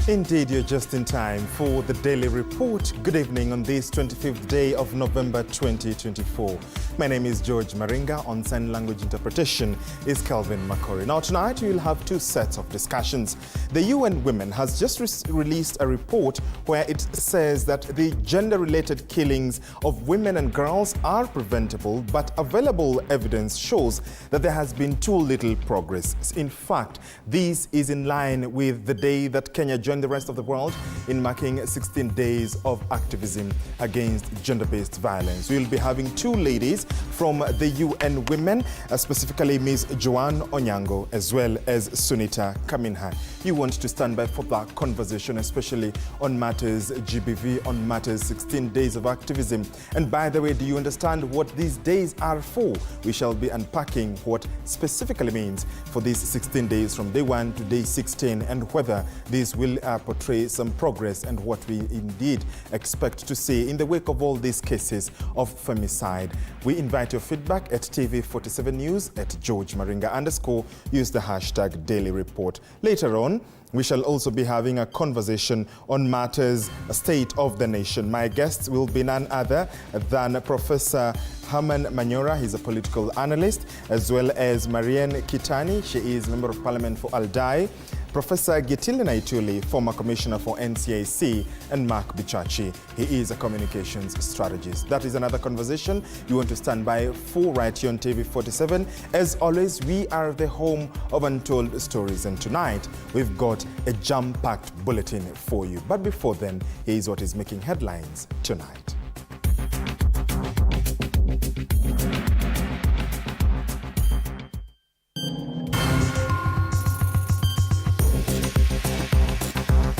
Indeed, you're just in time for the Daily Report. Good evening on this 25th day of November 2024. My name is George Maringa. On sign language interpretation is Calvin Makori. Now tonight we'll have two sets of discussions. The UN Women has just released a report where it says that the gender-related killings of women and girls are preventable, but available evidence shows that there has been too little progress. In fact, this is in line with the day that Kenya joined the rest of the world in marking 16 days of activism against gender-based violence. We'll be having two ladies from the UN Women, specifically Ms. Joanne Onyango as well as Sunita Kaminha. You want to stand by for that conversation, especially on matters GBV, on matters 16 days of activism. And by the way, do you understand what these days are for? We shall be unpacking what specifically means for these 16 days from day 1 to day 16 and whether this will portray some progress and what we indeed expect to see in the wake of all these cases of femicide. We invite your feedback at TV47 News at George Maringa _ use the hashtag Daily Report. Later on, we shall also be having a conversation on matters state of the nation. My guests will be none other than Professor Herman Manyora, he's a political analyst, as well as Marianne Kitani, she is Member of Parliament for Aldai, Professor Gitile Naituli, former Commissioner for NCAC, and Mark Bichachi, he is a communications strategist. That is another conversation you want to stand by for right here on TV47. As always, we are the home of untold stories, and tonight we've got a jam-packed bulletin for you. But before then, here's what is making headlines tonight.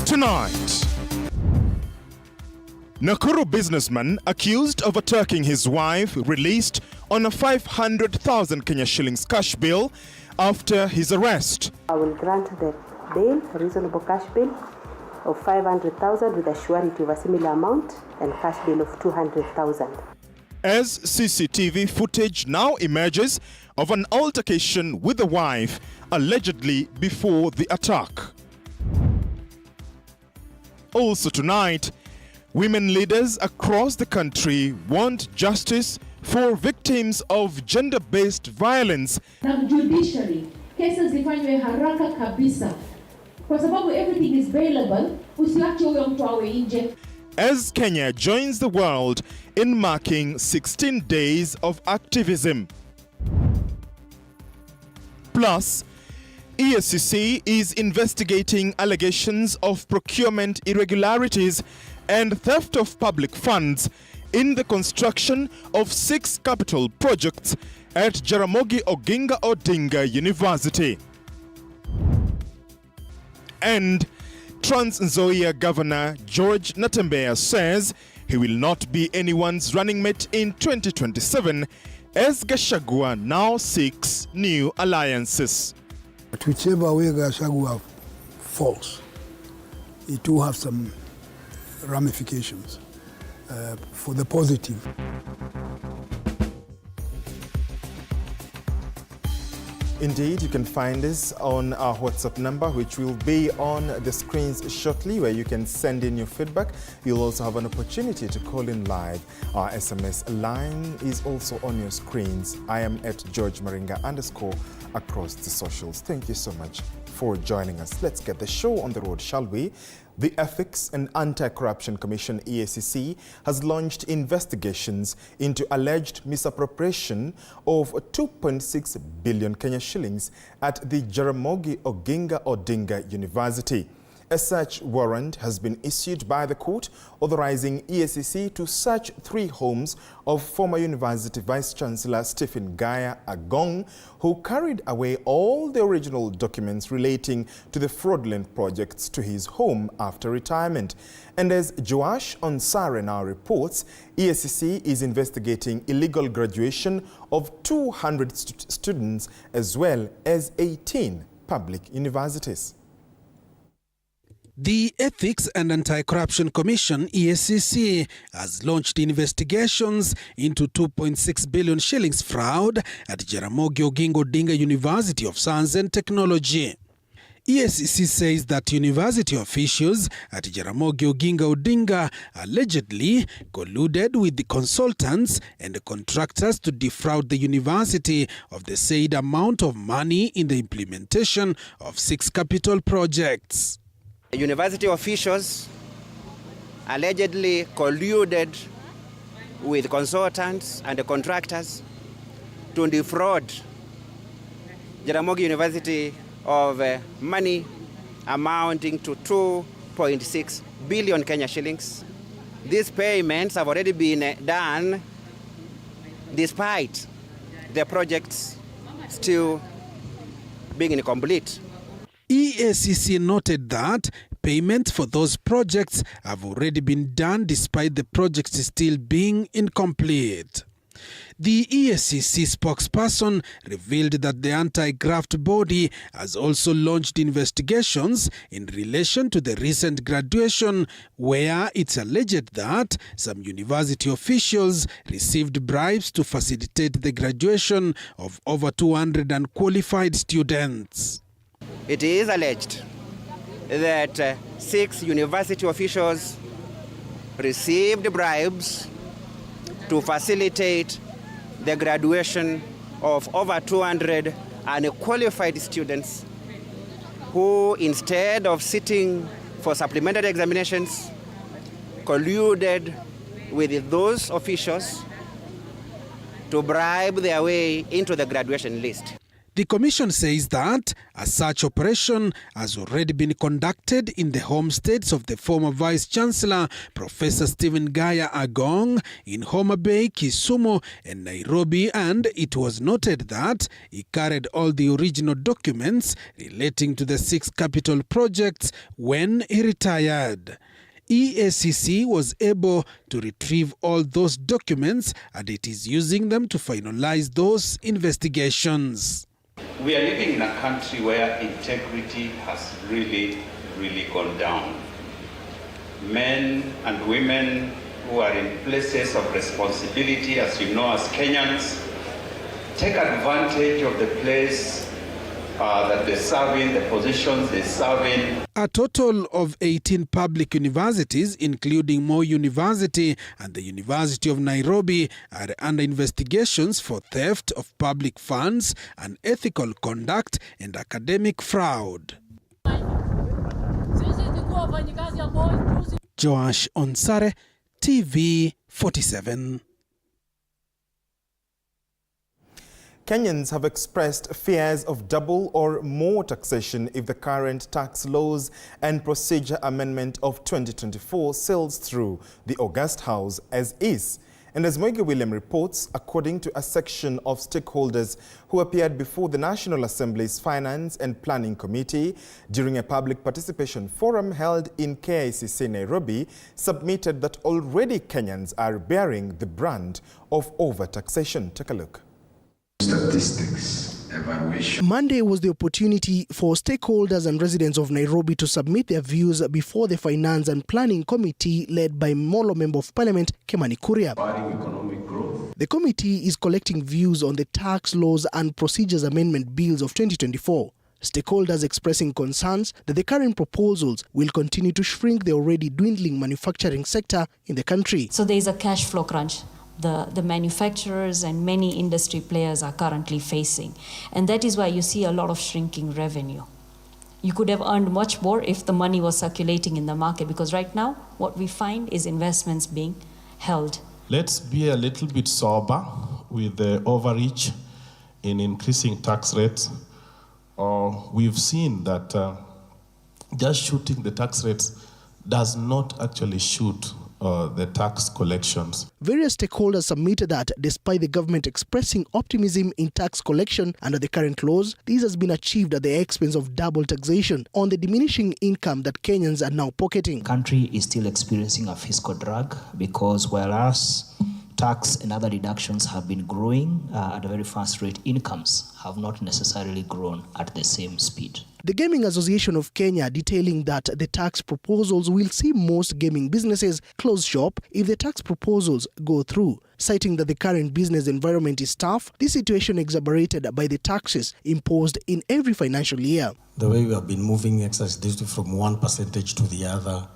Tonight, Nakuru businessman accused of attacking his wife released on a 500,000 Kenya shillings cash bill after his arrest. I will grant the bail, reasonable cash bill of 500,000 with a surety of a similar amount and cash bill of 200,000. As CCTV footage now emerges of an altercation with the wife allegedly before the attack. Also tonight, women leaders across the country want justice for victims of gender-based violence. Na judiciary, cases zifanywe haraka kabisa. Kwa sababu everything is bailable, usiache huyo mtu awe nje. As Kenya joins the world in marking 16 days of activism. Plus, EACC is investigating allegations of procurement irregularities and theft of public funds in the construction of 6 capital projects at Jaramogi Oginga Odinga University. And Trans Nzoia Governor George Natembeya says he will not be anyone's running mate in 2027 as Gachagua now seeks new alliances. But whichever way Gachagua falls, it will have some ramifications for the positive. Indeed, you can find us on our WhatsApp number, which will be on the screens shortly, where you can send in your feedback. You'll also have an opportunity to call in live. Our SMS line is also on your screens. I am at George Maringa _ across the socials. Thank you so much for joining us. Let's get the show on the road, shall we? The Ethics and Anti-Corruption Commission, EACC, has launched investigations into alleged misappropriation of 2.6 billion Kenya shillings at the Jaramogi Oginga Odinga University. A search warrant has been issued by the court authorizing EACC to search 3 homes of former University Vice-Chancellor Stephen Gaya Agong, who carried away all the original documents relating to the fraudulent projects to his home after retirement. And as Joash Onsare now reports, EACC is investigating illegal graduation of 200 students as well as 18 public universities. The Ethics and Anti-Corruption Commission, EACC, has launched investigations into 2.6 billion shillings fraud at Jaramogi Oginga Odinga University of Science and Technology. EACC says that university officials at Jaramogi Oginga Odinga allegedly colluded with the consultants and contractors to defraud the university of the said amount of money in the implementation of 6 capital projects. University officials allegedly colluded with consultants and contractors to defraud Jaramogi University of money amounting to 2.6 billion Kenya shillings. These payments have already been done despite the projects still being incomplete. EACC noted that payments for those projects have already been done despite the projects still being incomplete. The EACC spokesperson revealed that the anti-graft body has also launched investigations in relation to the recent graduation, where it's alleged that some university officials received bribes to facilitate the graduation of over 200 unqualified students. It is alleged that 6 university officials received bribes to facilitate the graduation of over 200 unqualified students who, instead of sitting for supplementary examinations, colluded with those officials to bribe their way into the graduation list. The Commission says that a search operation has already been conducted in the home states of the former Vice-Chancellor, Professor Stephen Gaya Agong, in Homa Bay, Kisumu, and Nairobi, and it was noted that he carried all the original documents relating to the 6 capital projects when he retired. EACC was able to retrieve all those documents, and it is using them to finalize those investigations. We are living in a country where integrity has really gone down. Men and women who are in places of responsibility, as you know, as Kenyans, take advantage of the place that they serve in, the positions they serve in. A total of 18 public universities, including Moi University and the University of Nairobi, are under investigations for theft of public funds, unethical conduct, and academic fraud. Joash Onsare, TV47. Kenyans have expressed fears of double or more taxation if the current tax laws and procedure amendment of 2024 sails through the August House as is. And as Moige William reports, according to a section of stakeholders who appeared before the National Assembly's Finance and Planning Committee during a public participation forum held in KICC Nairobi, submitted that already Kenyans are bearing the brand of overtaxation. Take a look. Statistics evaluation. Monday was the opportunity for stakeholders and residents of Nairobi to submit their views before the Finance and Planning Committee led by Molo Member of Parliament Kimani Kuria. Economic growth. The committee is collecting views on the tax laws and procedures amendment bills of 2024. Stakeholders expressing concerns that the current proposals will continue to shrink the already dwindling manufacturing sector in the country. So there is a cash flow crunch. The manufacturers and many industry players are currently facing. And that is why you see a lot of shrinking revenue. You could have earned much more if the money was circulating in the market, because right now what we find is investments being held. Let's be a little bit sober with the overreach in increasing tax rates. We've seen that just shooting the tax rates does not actually shoot the tax collections. Various stakeholders submitted that despite the government expressing optimism in tax collection under the current laws, this has been achieved at the expense of double taxation on the diminishing income that Kenyans are now pocketing. The country is still experiencing a fiscal drag because whereas tax and other deductions have been growing at a very fast rate, incomes have not necessarily grown at the same speed. The Gaming Association of Kenya detailing that the tax proposals will see most gaming businesses close shop if the tax proposals go through, citing that the current business environment is tough, this situation exacerbated by the taxes imposed in every financial year. The way we have been moving excise duty from one percentage to the other,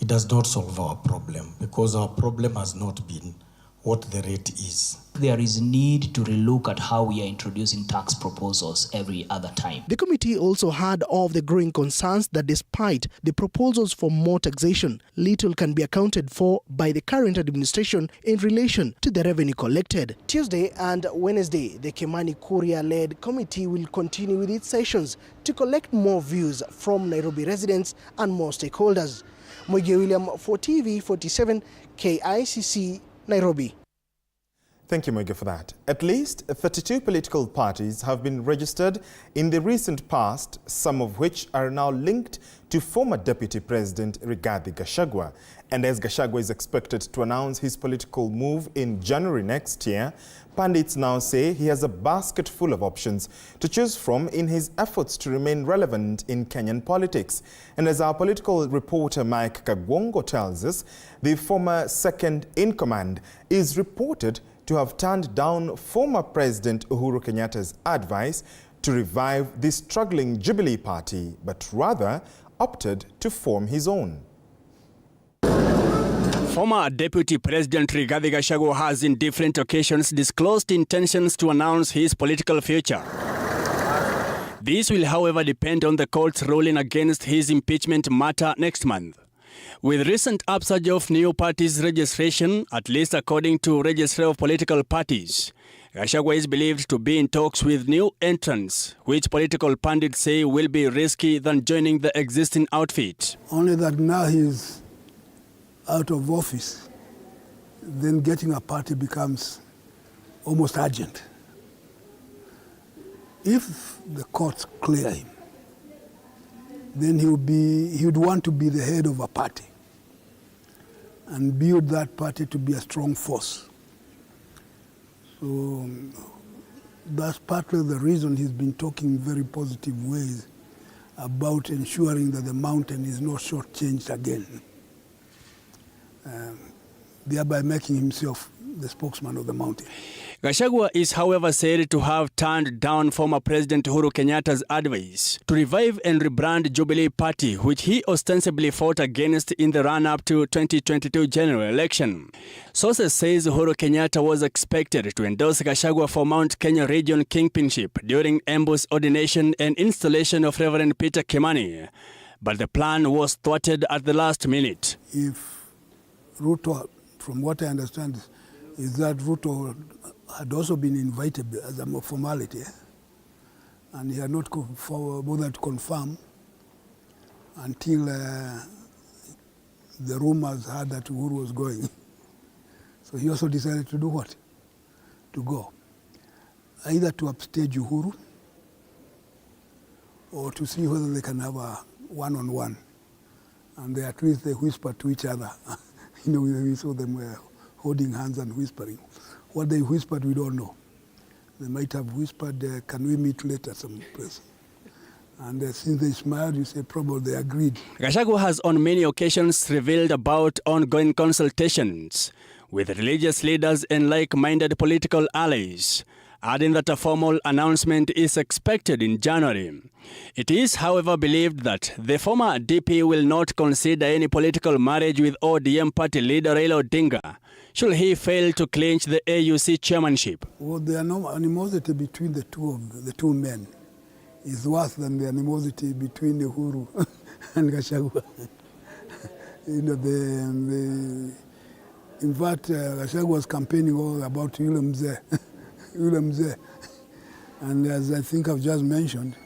it does not solve our problem, because our problem has not been what the rate is. There is need to relook at how we are introducing tax proposals every other time. The committee also heard of the growing concerns that despite the proposals for more taxation, little can be accounted for by the current administration in relation to the revenue collected. Tuesday and Wednesday, the Kimani Kuria-led committee will continue with its sessions to collect more views from Nairobi residents and more stakeholders. Moige William for TV47, KICC, Nairobi. Thank you, Moige, for that. At least 32 political parties have been registered in the recent past, some of which are now linked to former Deputy President Rigathi Gachagua. And as Gachagua is expected to announce his political move in January next year, pundits now say he has a basket full of options to choose from in his efforts to remain relevant in Kenyan politics. And as our political reporter Mike Kagwongo tells us, the former second-in-command is reported to have turned down former President Uhuru Kenyatta's advice to revive the struggling Jubilee Party, but rather opted to form his own. Former Deputy President Rigathi Gachagua has in different occasions disclosed intentions to announce his political future. This will, however, depend on the court's ruling against his impeachment matter next month. With recent upsurge of new parties registration, at least according to Registrar of Political Parties, Gachagua is believed to be in talks with new entrants, which political pundits say will be risky than joining the existing outfit. Only that now he's out of office, then getting a party becomes almost urgent. If the courts clear him, then he would want to be the head of a party and build that party to be a strong force. So that's partly the reason he's been talking very positive ways about ensuring that the mountain is not shortchanged again, thereby making himself the spokesman of the mountain. Gachagua is, however, said to have turned down former President Uhuru Kenyatta's advice to revive and rebrand Jubilee Party, which he ostensibly fought against in the run-up to 2022 general election. Sources says Uhuru Kenyatta was expected to endorse Gachagua for Mount Kenya region kingpinship during Embu's ordination and installation of Reverend Peter Kimani, but the plan was thwarted at the last minute. If Ruto, from what I understand, is that Ruto had also been invited as a formality, and he had not bothered to confirm until the rumors had that Uhuru was going. So he also decided to do what? To go. Either to upstage Uhuru or to see whether they can have a one-on-one. And they, at least they whisper to each other. You know, we saw them holding hands and whispering. What they whispered, we don't know. They might have whispered, can we meet later someplace? And since they smiled, you say probably they agreed. Gachagua has on many occasions revealed about ongoing consultations with religious leaders and like-minded political allies, adding that a formal announcement is expected in January. It is, however, believed that the former DP will not consider any political marriage with ODM party leader Raila Odinga should he fail to clinch the AUC chairmanship. Well, the animosity between the two men is worse than the animosity between Uhuru and Gachagua. You know, in fact, Gachagua was campaigning all about Yule Mzee. And as I think I've just mentioned,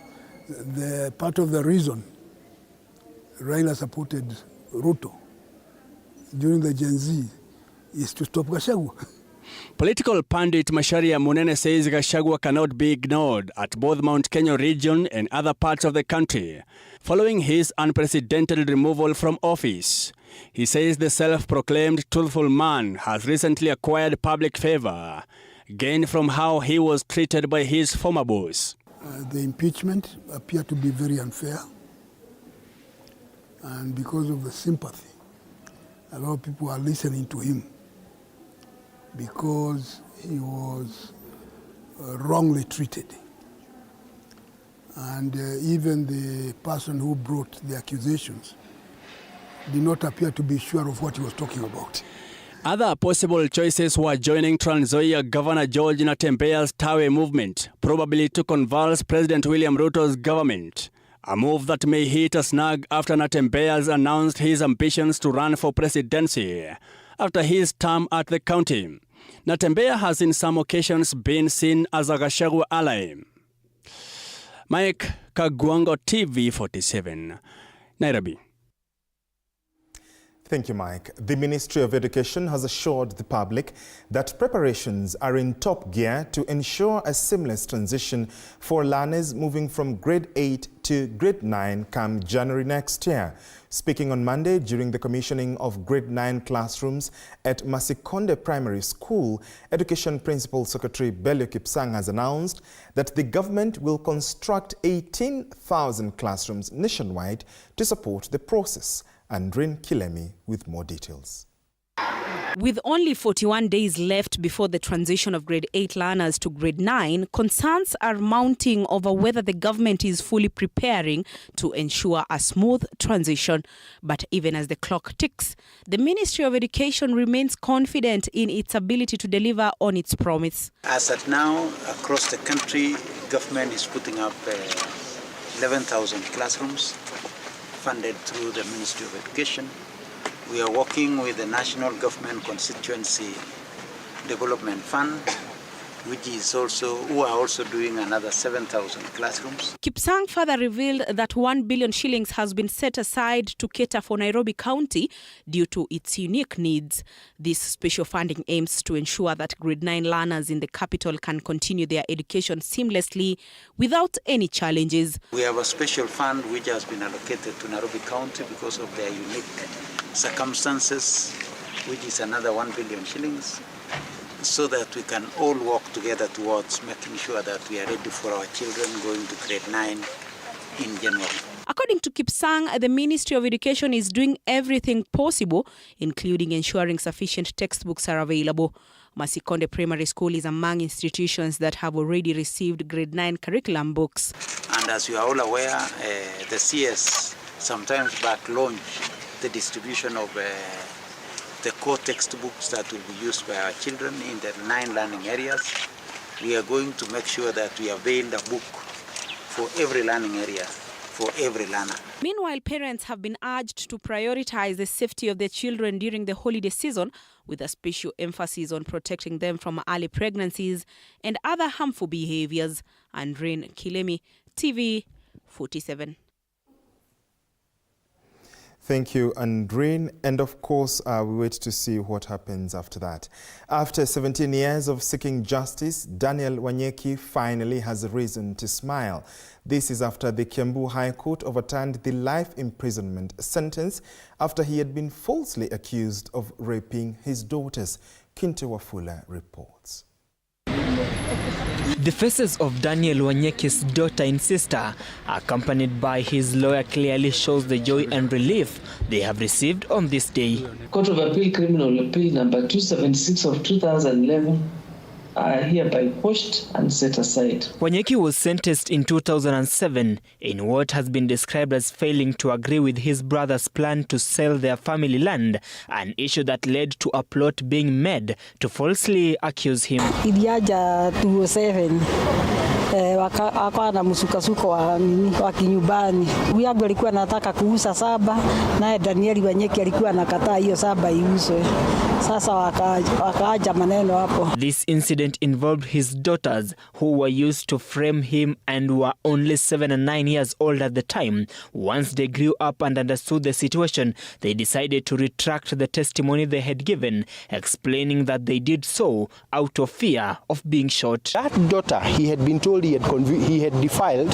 the part of the reason Raila supported Ruto during the Gen Z is to stop Gachagua. Political pundit Macharia Munene says Gachagua cannot be ignored at both Mount Kenya region and other parts of the country. following his unprecedented removal from office. He says the self-proclaimed truthful man has recently acquired public favor, gained from how he was treated by his former boss. The impeachment appeared to be very unfair, and because of the sympathy, a lot of people are listening to him because he was wrongly treated. And even the person who brought the accusations did not appear to be sure of what he was talking about. Other possible choices were joining Trans Nzoia Governor George Natembea's Tawe movement, probably to convulse President William Ruto's government. A move that may hit a snag after Natembea's announced his ambitions to run for presidency after his term at the county. Natembea has in some occasions been seen as a Gachagua ally. Mike Kagwango, TV47, Nairobi. Thank you, Mike. The Ministry of Education has assured the public that preparations are in top gear to ensure a seamless transition for learners moving from grade 8 to grade 9 come January next year. Speaking on Monday during the commissioning of grade 9 classrooms at Masikonde Primary School, Education Principal Secretary Belio Kipsang has announced that the government will construct 18,000 classrooms nationwide to support the process. Andrin Kilemi with more details. With only 41 days left before the transition of grade 8 learners to grade 9, concerns are mounting over whether the government is fully preparing to ensure a smooth transition. But even as the clock ticks, the Ministry of Education remains confident in its ability to deliver on its promise. As at now, across the country, government is putting up 11,000 classrooms funded through the Ministry of Education. We are working with the National Government Constituency Development Fund, who are also doing another 7,000 classrooms. Kipsang further revealed that 1 billion shillings has been set aside to cater for Nairobi County due to its unique needs. This special funding aims to ensure that grade 9 learners in the capital can continue their education seamlessly without any challenges. We have a special fund which has been allocated to Nairobi County because of their unique circumstances, which is another 1 billion shillings. So that we can all work together towards making sure that we are ready for our children going to grade 9 in January. According to Kipsang, the Ministry of Education is doing everything possible, including ensuring sufficient textbooks are available. Masikonde Primary School is among institutions that have already received grade 9 curriculum books. And as you are all aware, the CS sometimes back launched the distribution of the core textbooks that will be used by our children in the 9 learning areas. We are going to make sure that we avail a book for every learning area, for every learner. Meanwhile, parents have been urged to prioritize the safety of their children during the holiday season, with a special emphasis on protecting them from early pregnancies and other harmful behaviors. Andrin Kilemi, TV47. Thank you, Andrin. And of course, we wait to see what happens after that. After 17 years of seeking justice, Daniel Wanyeki finally has a reason to smile. This is after the Kiambu High Court overturned the life imprisonment sentence after he had been falsely accused of raping his daughters. Kinte Wafula reports. The faces of Daniel Wanyeki's daughter and sister, accompanied by his lawyer, clearly shows the joy and relief they have received on this day. Court of Appeal Criminal Appeal number 276 of 2011 are hereby quashed and set aside. Wanyeki was sentenced in 2007 in what has been described as failing to agree with his brother's plan to sell their family land, an issue that led to a plot being made to falsely accuse him. Iliaja 207 wakawa na msukasuko wa kinyumbani. Huyu alikuwa anataka kuuza 7, naye Daniel Wanyeki alikuwa anakataa hiyo 7 iuzwe. Sasa wakaaja maneno hapo. This incident incident involved his daughters, who were used to frame him and were only 7 and 9 years old at the time. Once they grew up and understood the situation, they decided to retract the testimony they had given, explaining that they did so out of fear of being shot. That daughter, he had been told he had defiled,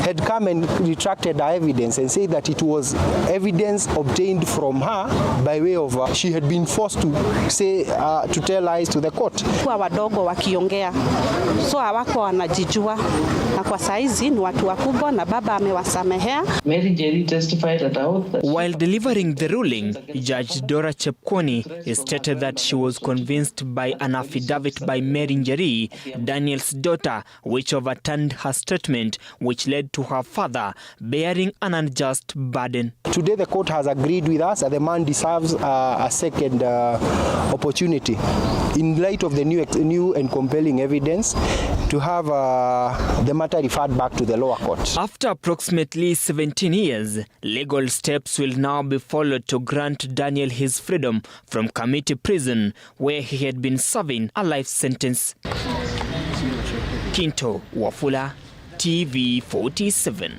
had come and retracted her evidence and said that it was evidence obtained from her by way of she had been forced to say to tell lies to the court. Kwa wadogo wakiongea, so hawako wanajijua, na kwa saizi ni watu wakubwa na baba amewasamehea. Mary Njeri testified at oath. While delivering the ruling, Judge Dora Chepkwony stated that she was convinced by an affidavit by Mary Njeri, Daniel's daughter, which overturned her statement, which led to her father bearing an unjust burden. Today the court has agreed with us that the man deserves a second opportunity in light of the new and compelling evidence to have the matter referred back to the lower court. After approximately 17 years, legal steps will now be followed to grant Daniel his freedom from Community Prison, where he had been serving a life sentence. Kinto Wafula, TV47.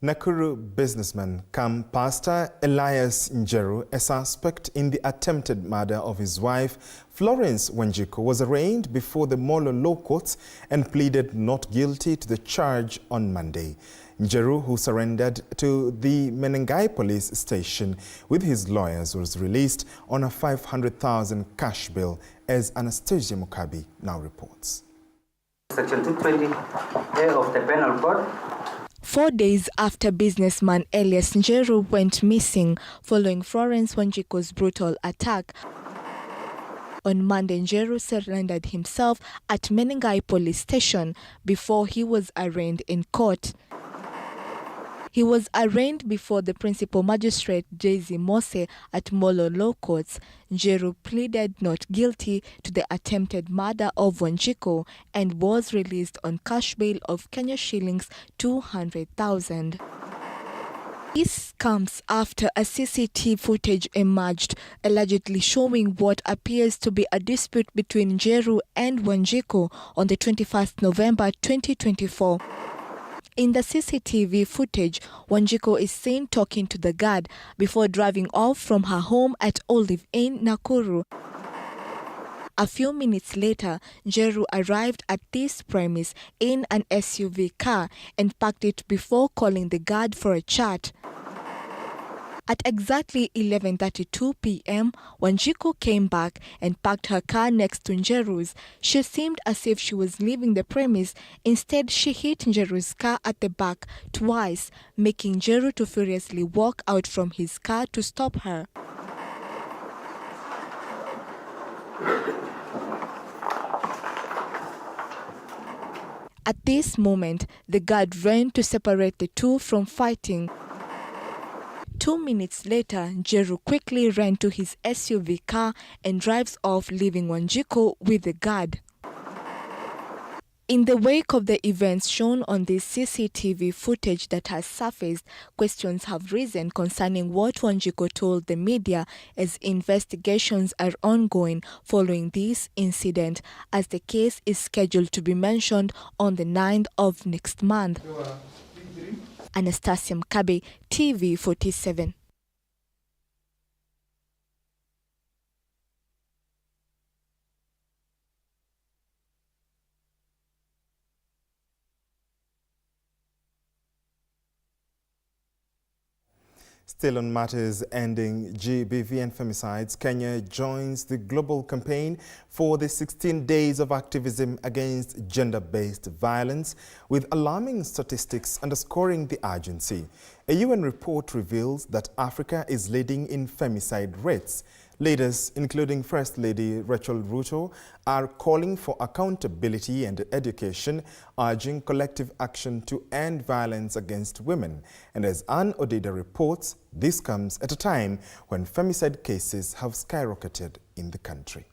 Nakuru businessman come Pastor Elias Njeru, a suspect in the attempted murder of his wife, Florence Wanjiku, was arraigned before the Molo Law Courts and pleaded not guilty to the charge on Monday. Njeru, who surrendered to the Menengai police station with his lawyers, was released on a 500,000 cash bail, as Anastasia Mukabi now reports. Section 220A of the Penal Code. 4 days after businessman Elias Njeru went missing following Florence Wanjiku's brutal attack, on Monday, Njeru surrendered himself at Menengai police station before he was arraigned in court. He was arraigned before the principal magistrate, J.Z. Mose, at Molo Law Courts. Njeru pleaded not guilty to the attempted murder of Wanjiku and was released on cash bail of Kenya shillings 200,000. This comes after a CCTV footage emerged, allegedly showing what appears to be a dispute between Njeru and Wanjiku on the 21st November 2024. In the CCTV footage, Wanjiku is seen talking to the guard before driving off from her home at Olive Inn, Nakuru. A few minutes later, Njeru arrived at this premise in an SUV car and parked it before calling the guard for a chat. At exactly 11:32 p.m., Wanjiku came back and parked her car next to Njeru's. She seemed as if she was leaving the premise. Instead, she hit Njeru's car at the back twice, making Njeru to furiously walk out from his car to stop her. At this moment, the guard ran to separate the two from fighting. 2 minutes later, Njeru quickly ran to his SUV car and drives off, leaving Wanjiku with the guard. In the wake of the events shown on this CCTV footage that has surfaced, questions have risen concerning what Wanjiku told the media as investigations are ongoing following this incident, as the case is scheduled to be mentioned on the 9th of next month. Anastasia Mkabe, TV47. Still on matters ending GBV and femicides, Kenya joins the global campaign for the 16 days of activism against gender-based violence, with alarming statistics underscoring the urgency. A UN report reveals that Africa is leading in femicide rates. Leaders, including First Lady Rachel Ruto, are calling for accountability and education, urging collective action to end violence against women. And as Ann Odida reports, this comes at a time when femicide cases have skyrocketed in the country.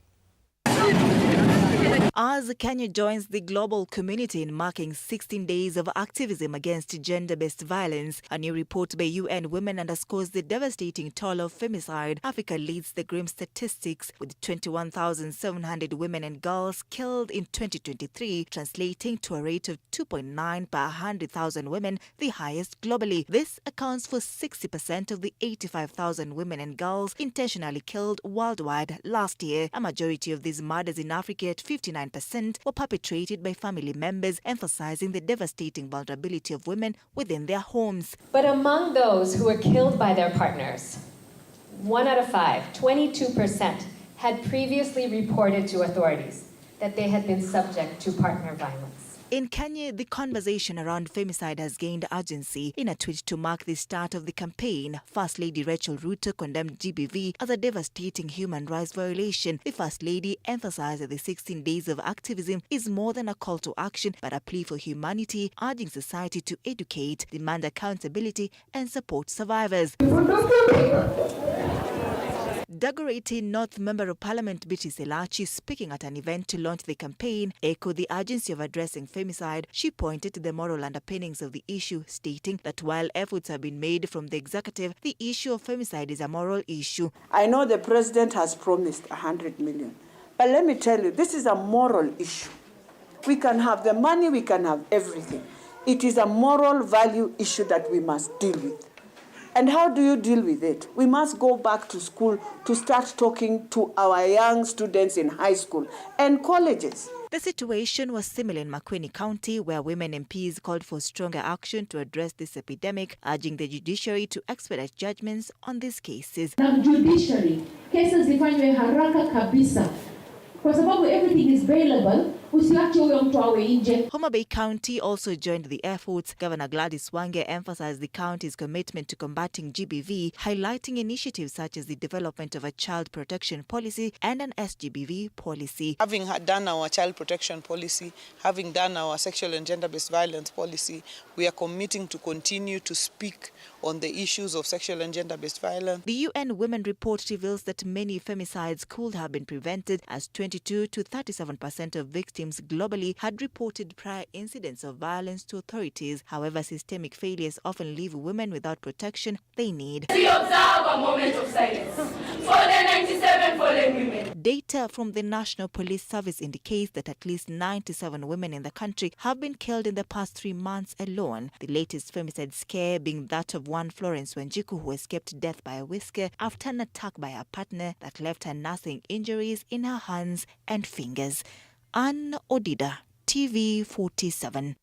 As Kenya joins the global community in marking 16 days of activism against gender-based violence, a new report by UN Women underscores the devastating toll of femicide. Africa leads the grim statistics, with 21,700 women and girls killed in 2023, translating to a rate of 2.9 per 100,000 women, the highest globally. This accounts for 60% of the 85,000 women and girls intentionally killed worldwide last year. A majority of these murders in Africa, at 59%, were perpetrated by family members, emphasizing the devastating vulnerability of women within their homes. But among those who were killed by their partners, 1 out of 5, 22%, had previously reported to authorities that they had been subject to partner violence. In Kenya, the conversation around femicide has gained urgency. In a tweet to mark the start of the campaign, First Lady Rachel Ruto condemned GBV as a devastating human rights violation. The First Lady emphasized that the 16 days of activism is more than a call to action, but a plea for humanity, urging society to educate, demand accountability, and support survivors. Dagoretti North Member of Parliament Beatrice Elachi, speaking at an event to launch the campaign, echoed the urgency of addressing femicide. She pointed to the moral underpinnings of the issue, stating that while efforts have been made from the executive, the issue of femicide is a moral issue. I know the president has promised 100 million, but let me tell you, this is a moral issue. We can have the money, we can have everything. It is a moral value issue that we must deal with. And how do you deal with it? We must go back to school to start talking to our young students in high school and colleges. The situation was similar in Makueni County, where women MPs called for stronger action to address this epidemic, urging the judiciary to expedite judgments on these cases. Na judiciary, cases zifanywe haraka kabisa. Kwa sababu everything is bailable, usiache huyo mtu awe nje. Homa Bay County also joined the efforts. Governor Gladys Wange emphasized the county's commitment to combating GBV, highlighting initiatives such as the development of a child protection policy and an SGBV policy. Having done our child protection policy, having done our sexual and gender-based violence policy, we are committing to continue to speak on the issues of sexual and gender-based violence. The UN Women Report reveals that many femicides could have been prevented, as 22 to 37% of victims globally had reported prior incidents of violence to authorities. However, systemic failures often leave women without protection they need. We observe a moment of silence for the 97 fallen women. Data from the National Police Service indicates that at least 97 women in the country have been killed in the past 3 months alone. The latest femicide scare being that of one Florence Wanjiku, who escaped death by a whisker after an attack by her partner that left her nursing injuries in her hands and fingers. Ann Odida, TV47.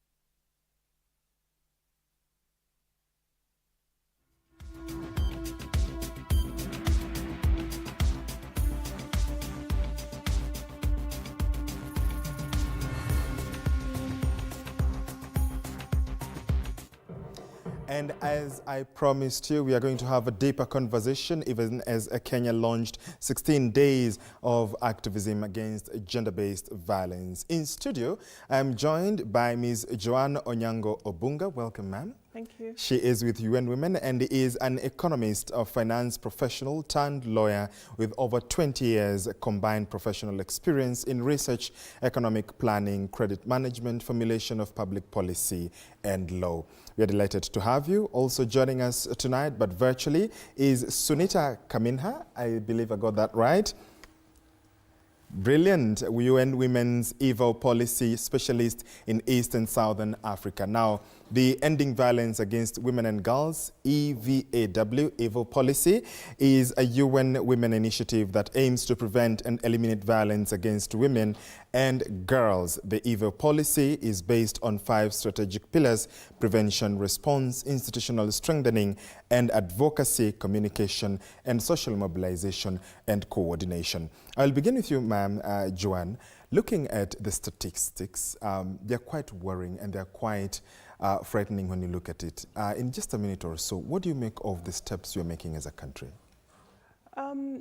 And as I promised you, we are going to have a deeper conversation, even as Kenya launched 16 days of activism against gender-based violence. In studio, I'm joined by Ms. Joanne Onyango Obunga. Welcome, ma'am. Thank you. She is with UN Women and is an economist, a finance professional turned lawyer with over 20 years combined professional experience in research, economic planning, credit management, formulation of public policy, and law. We are delighted to have you. Also joining us tonight, but virtually, is Sunita Kaminha. I believe I got that right. Brilliant. UN Women's EVO policy specialist in East and Southern Africa. Now, the Ending Violence Against Women and Girls, EVAW, EVO policy, is a UN Women initiative that aims to prevent and eliminate violence against women and girls. The EVO policy is based on 5 strategic pillars: prevention, response, institutional strengthening, and advocacy, communication, and social mobilization and coordination. I'll begin with you, ma'am, Joanne. Looking at the statistics, they're quite worrying and they're quite frightening when you look at it. In just a minute or so, what do you make of the steps you're making as a country?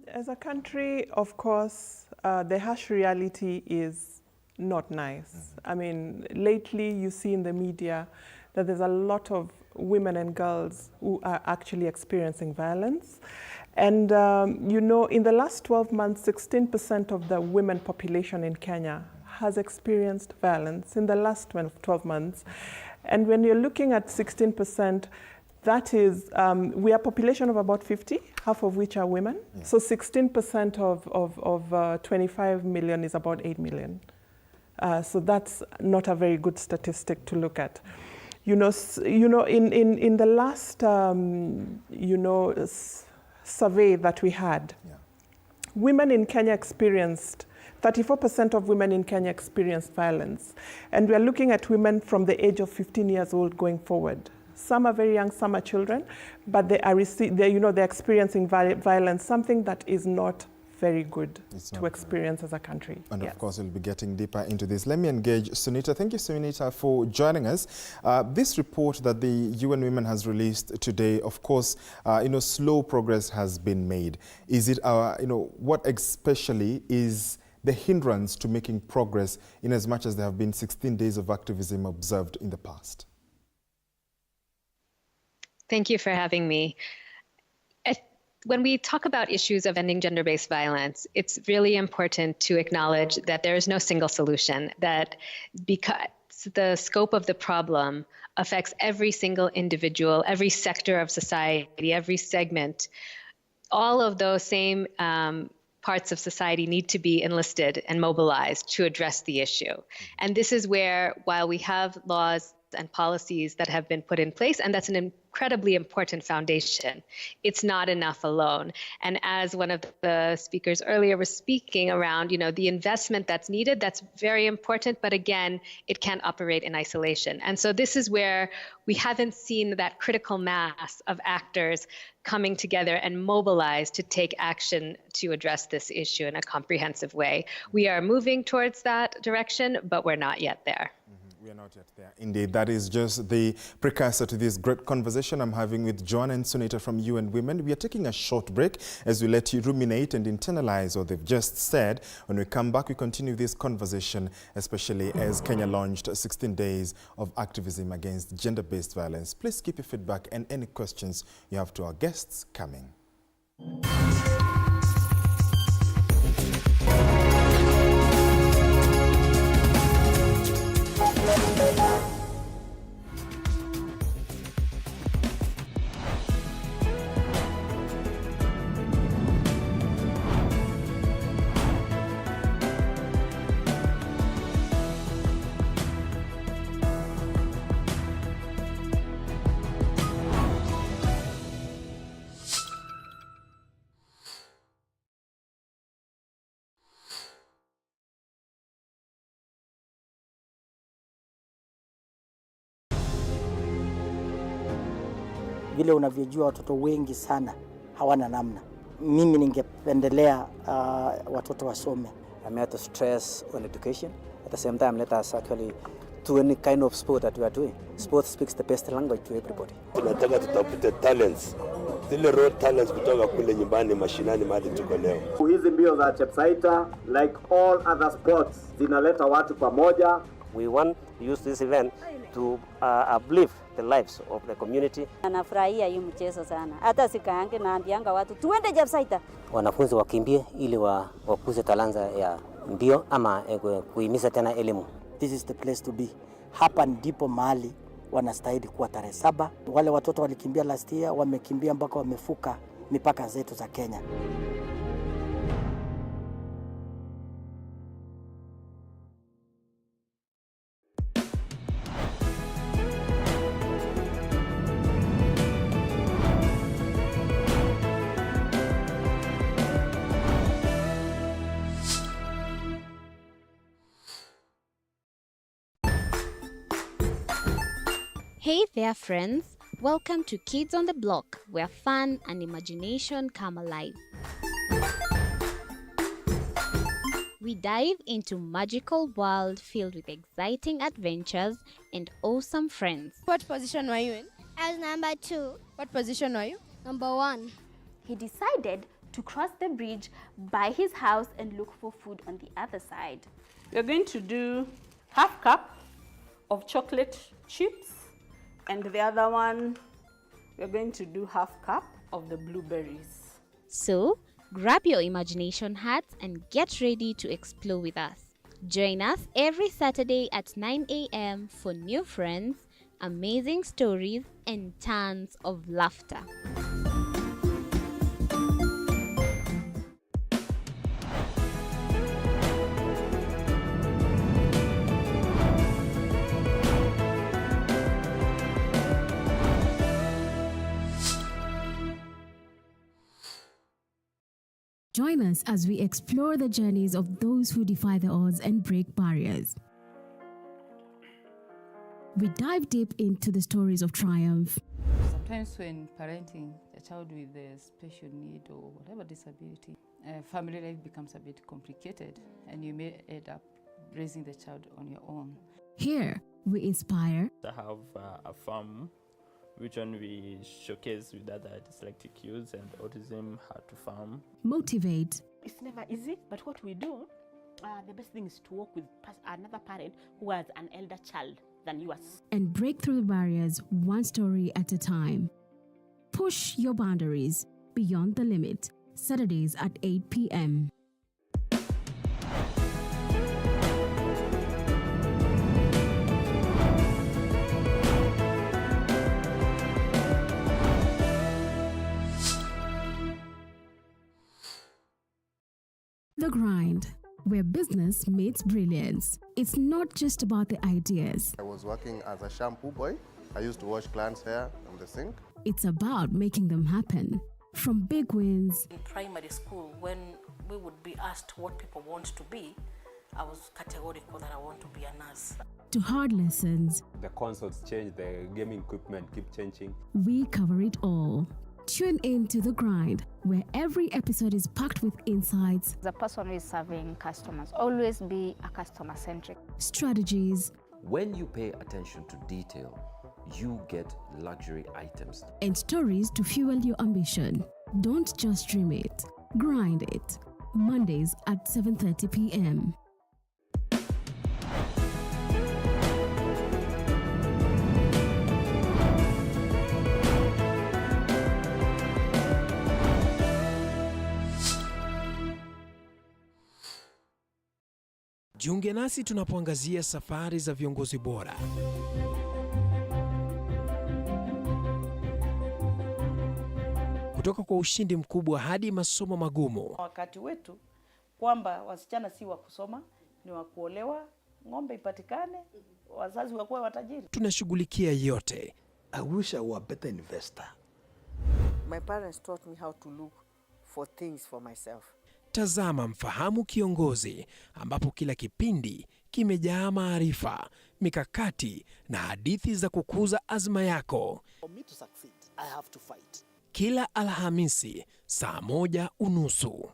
As a country, of course, the harsh reality is not nice. I mean, lately you see in the media that there's a lot of women and girls who are actually experiencing violence. And, you know, in the last 12 months, 16% of the women population in Kenya has experienced violence in the last 12 months. And when you're looking at 16%, that is, we are a population of about 50, half of which are women. Yeah. So 16% of 25 million is about 8 million. So that's not a very good statistic to look at. In the last, survey that we had, women in Kenya experienced, 34% of women in Kenya experienced violence. And we are looking at women from the age of 15 years old going forward. Some are very young, some are children, but they're experiencing violence, something that is not very good to experience as a country. And of course, we'll be getting deeper into this. Let me engage Sunita. Thank you, Sunita, for joining us. This report that the UN Women has released today, of course, slow progress has been made. Is it, what especially is the hindrance to making progress in as much as there have been 16 days of activism observed in the past? Thank you for having me. When we talk about issues of ending gender-based violence, it's really important to acknowledge that there is no single solution, that because the scope of the problem affects every single individual, every sector of society, every segment, all of those same parts of society need to be enlisted and mobilized to address the issue. And this is where, while we have laws and policies that have been put in place, and that's an incredibly important foundation, it's not enough alone. And as one of the speakers earlier was speaking around, the investment that's needed, that's very important, but again, it can't operate in isolation. And so this is where we haven't seen that critical mass of actors coming together and mobilized to take action to address this issue in a comprehensive way. We are moving towards that direction, but we're not yet there. We are not yet there. Indeed, that is just the precursor to this great conversation I'm having with Joan and Sunita from UN Women. We are taking a short break as we let you ruminate and internalize what they've just said. When we come back, we continue this conversation, especially as Kenya launched 16 days of activism against gender-based violence. Please keep your feedback and any questions you have to our guests coming. Vile unavyojua watoto wengi sana hawana namna. Mimi ningependelea watoto wasome. I'm here to stress on education. At the same time, let us actually do any kind of sport that we are doing. Sport speaks the best language to everybody. Tunataka tutafute talents. Zile raw talents kutoka kule nyumbani mashinani mahali tuko leo. Hizi mbio za Chepsaita, like all other sports, zinaleta watu pamoja. We want to use this event to uplift the lives of the community. Anafurahia hii mchezo sana. Hata sikaange naambianga watu tuende Chepsaita. Wanafunzi wakimbie ili wakuze talanta ya mbio ama kuhimiza tena elimu. This is the place to be. Hapa ndipo mahali wanastahili kuwa tarehe 7. Wale watoto walikimbia last year, wamekimbia mpaka wamefuka mipaka zetu za Kenya. Hey there friends, welcome to Kids on the Block, where fun and imagination come alive. We dive into magical world filled with exciting adventures and awesome friends. What position were you in? I was number 2. What position were you? Number 1. He decided to cross the bridge by his house and look for food on the other side. We're going to do half cup of chocolate chips, and the other one, we're going to do half cup of the blueberries. So, grab your imagination hats and get ready to explore with us. Join us every Saturday at 9 a.m. for new friends, amazing stories, and tons of laughter. Join us as we explore the journeys of those who defy the odds and break barriers. We dive deep into the stories of triumph. Sometimes when parenting a child with a special need or whatever disability, family life becomes a bit complicated and you may end up raising the child on your own. Here, we inspire. I have a farm which one we showcase with other dyslexic youths and autism, how to farm. Motivate. It's never easy, but what we do, the best thing is to work with another parent who has an elder child than yours. And break through the barriers one story at a time. Push your boundaries beyond the limit. Saturdays at 8 p.m. The Grind, where business meets brilliance. It's not just about the ideas. I was working as a shampoo boy. I used to wash clients' hair on the sink. It's about making them happen. From big wins. In primary school, when we would be asked what people want to be, I was categorical that I want to be a nurse. To hard lessons. The consoles change, the gaming equipment keep changing. We cover it all. Tune in to The Grind, where every episode is packed with insights. The person who is serving customers, always be a customer-centric. Strategies. When you pay attention to detail, you get luxury items. And stories to fuel your ambition. Don't just dream it, grind it. Mondays at 7:30 p.m. Jiunge nasi tunapoangazia safari za viongozi bora. Kutoka kwa ushindi mkubwa hadi masomo magumu. Wakati wetu kwamba wasichana si wa kusoma, ni wa kuolewa, ng'ombe ipatikane, wazazi wakuwa watajiri. Tunashughulikia yote. I wish I were a better investor. My parents taught me how to look for things for myself. Tazama Mfahamu Kiongozi, ambapo kila kipindi kimejaa maarifa, mikakati na hadithi za kukuza azma yako. For me to succeed, I have to fight. Kila Alhamisi saa 1:30.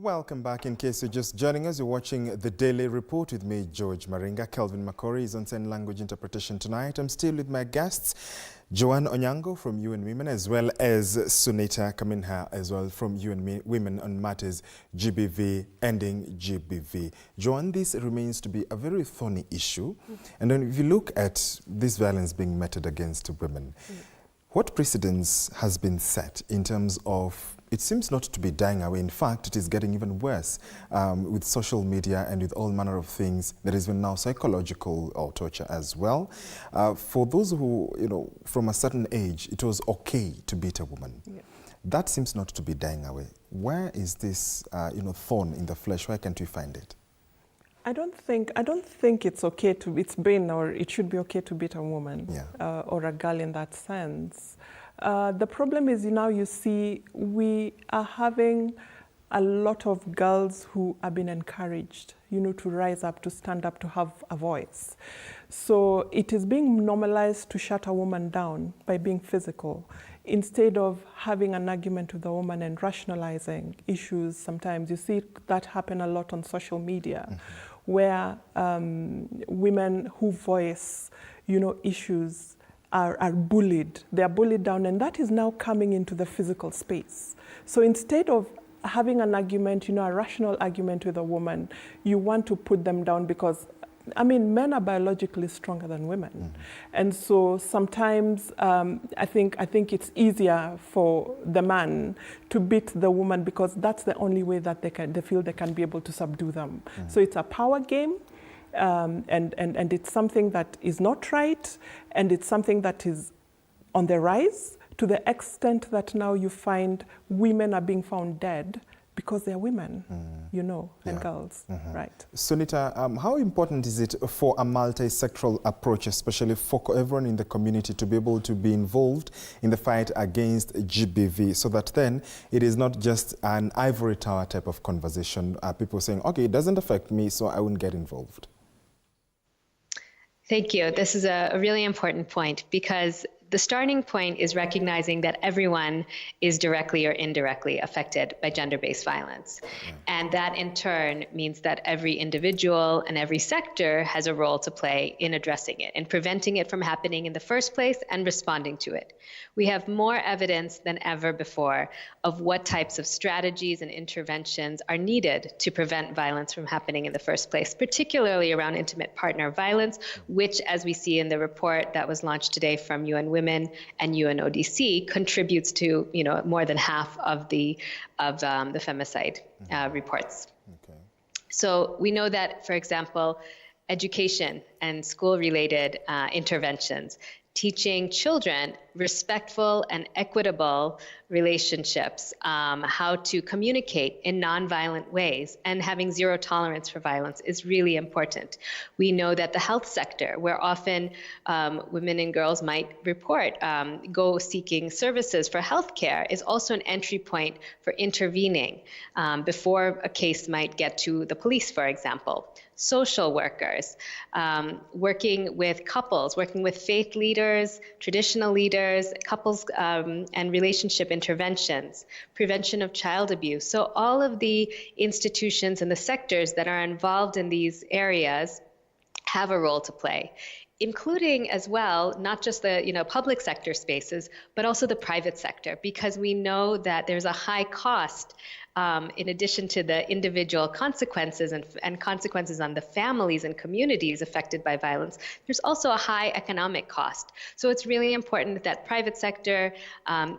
Welcome back. In case you're just joining us, you're watching The Daily Report with me, George Maringa. Kelvin Makori is on sign language interpretation tonight. I'm still with my guests, Joanne Onyango from UN Women, as well as Sunita Kaminha, as well from UN Women on matters GBV, ending GBV. Joanne, this remains to be a very thorny issue. And then if you look at this violence being meted against women, what precedence has been set in terms of it seems not to be dying away. In fact, it is getting even worse with social media and with all manner of things. There is even now psychological torture as well. For those who, from a certain age, it was okay to beat a woman. Yeah. That seems not to be dying away. Where is this, thorn in the flesh? Where can't we find it? I don't think it's okay to, it's been or it should be okay to beat a woman or a girl in that sense. The problem is now you see we are having a lot of girls who have been encouraged, to rise up, to stand up, to have a voice. So it is being normalized to shut a woman down by being physical, instead of having an argument with a woman and rationalizing issues. Sometimes you see that happen a lot on social media, where women who voice, issues are bullied. They are bullied down, and that is now coming into the physical space. So instead of having an argument, a rational argument with a woman, you want to put them down because, men are biologically stronger than women. And so sometimes I think it's easier for the man to beat the woman because that's the only way that they feel they can be able to subdue them. So it's a power game. And it's something that is not right, and it's something that is on the rise to the extent that now you find women are being found dead because they're women, and girls, right? Sunita, how important is it for a multi-sectoral approach, especially for everyone in the community, to be able to be involved in the fight against GBV, so that then it is not just an ivory tower type of conversation, people saying, okay, it doesn't affect me, so I won't get involved? Thank you. This is a really important point, because the starting point is recognizing that everyone is directly or indirectly affected by gender-based violence. And that in turn means that every individual and every sector has a role to play in addressing it and preventing it from happening in the first place and responding to it. We have more evidence than ever before of what types of strategies and interventions are needed to prevent violence from happening in the first place, particularly around intimate partner violence, which, as we see in the report that was launched today from UN Women and UNODC, contributes to more than half of the femicide reports. Okay. So we know that, for example, education and school-related interventions, teaching children respectful and equitable relationships, how to communicate in nonviolent ways, and having zero tolerance for violence is really important. We know that the health sector, where often women and girls might report, go seeking services for healthcare, is also an entry point for intervening before a case might get to the police, for example. Social workers, working with couples, working with faith leaders, traditional leaders, couples and relationship interventions, prevention of child abuse. So all of the institutions and the sectors that are involved in these areas have a role to play, including as well, not just the public sector spaces, but also the private sector, because we know that there's a high cost in addition to the individual consequences and consequences on the families and communities affected by violence, there's also a high economic cost. So it's really important that private sector,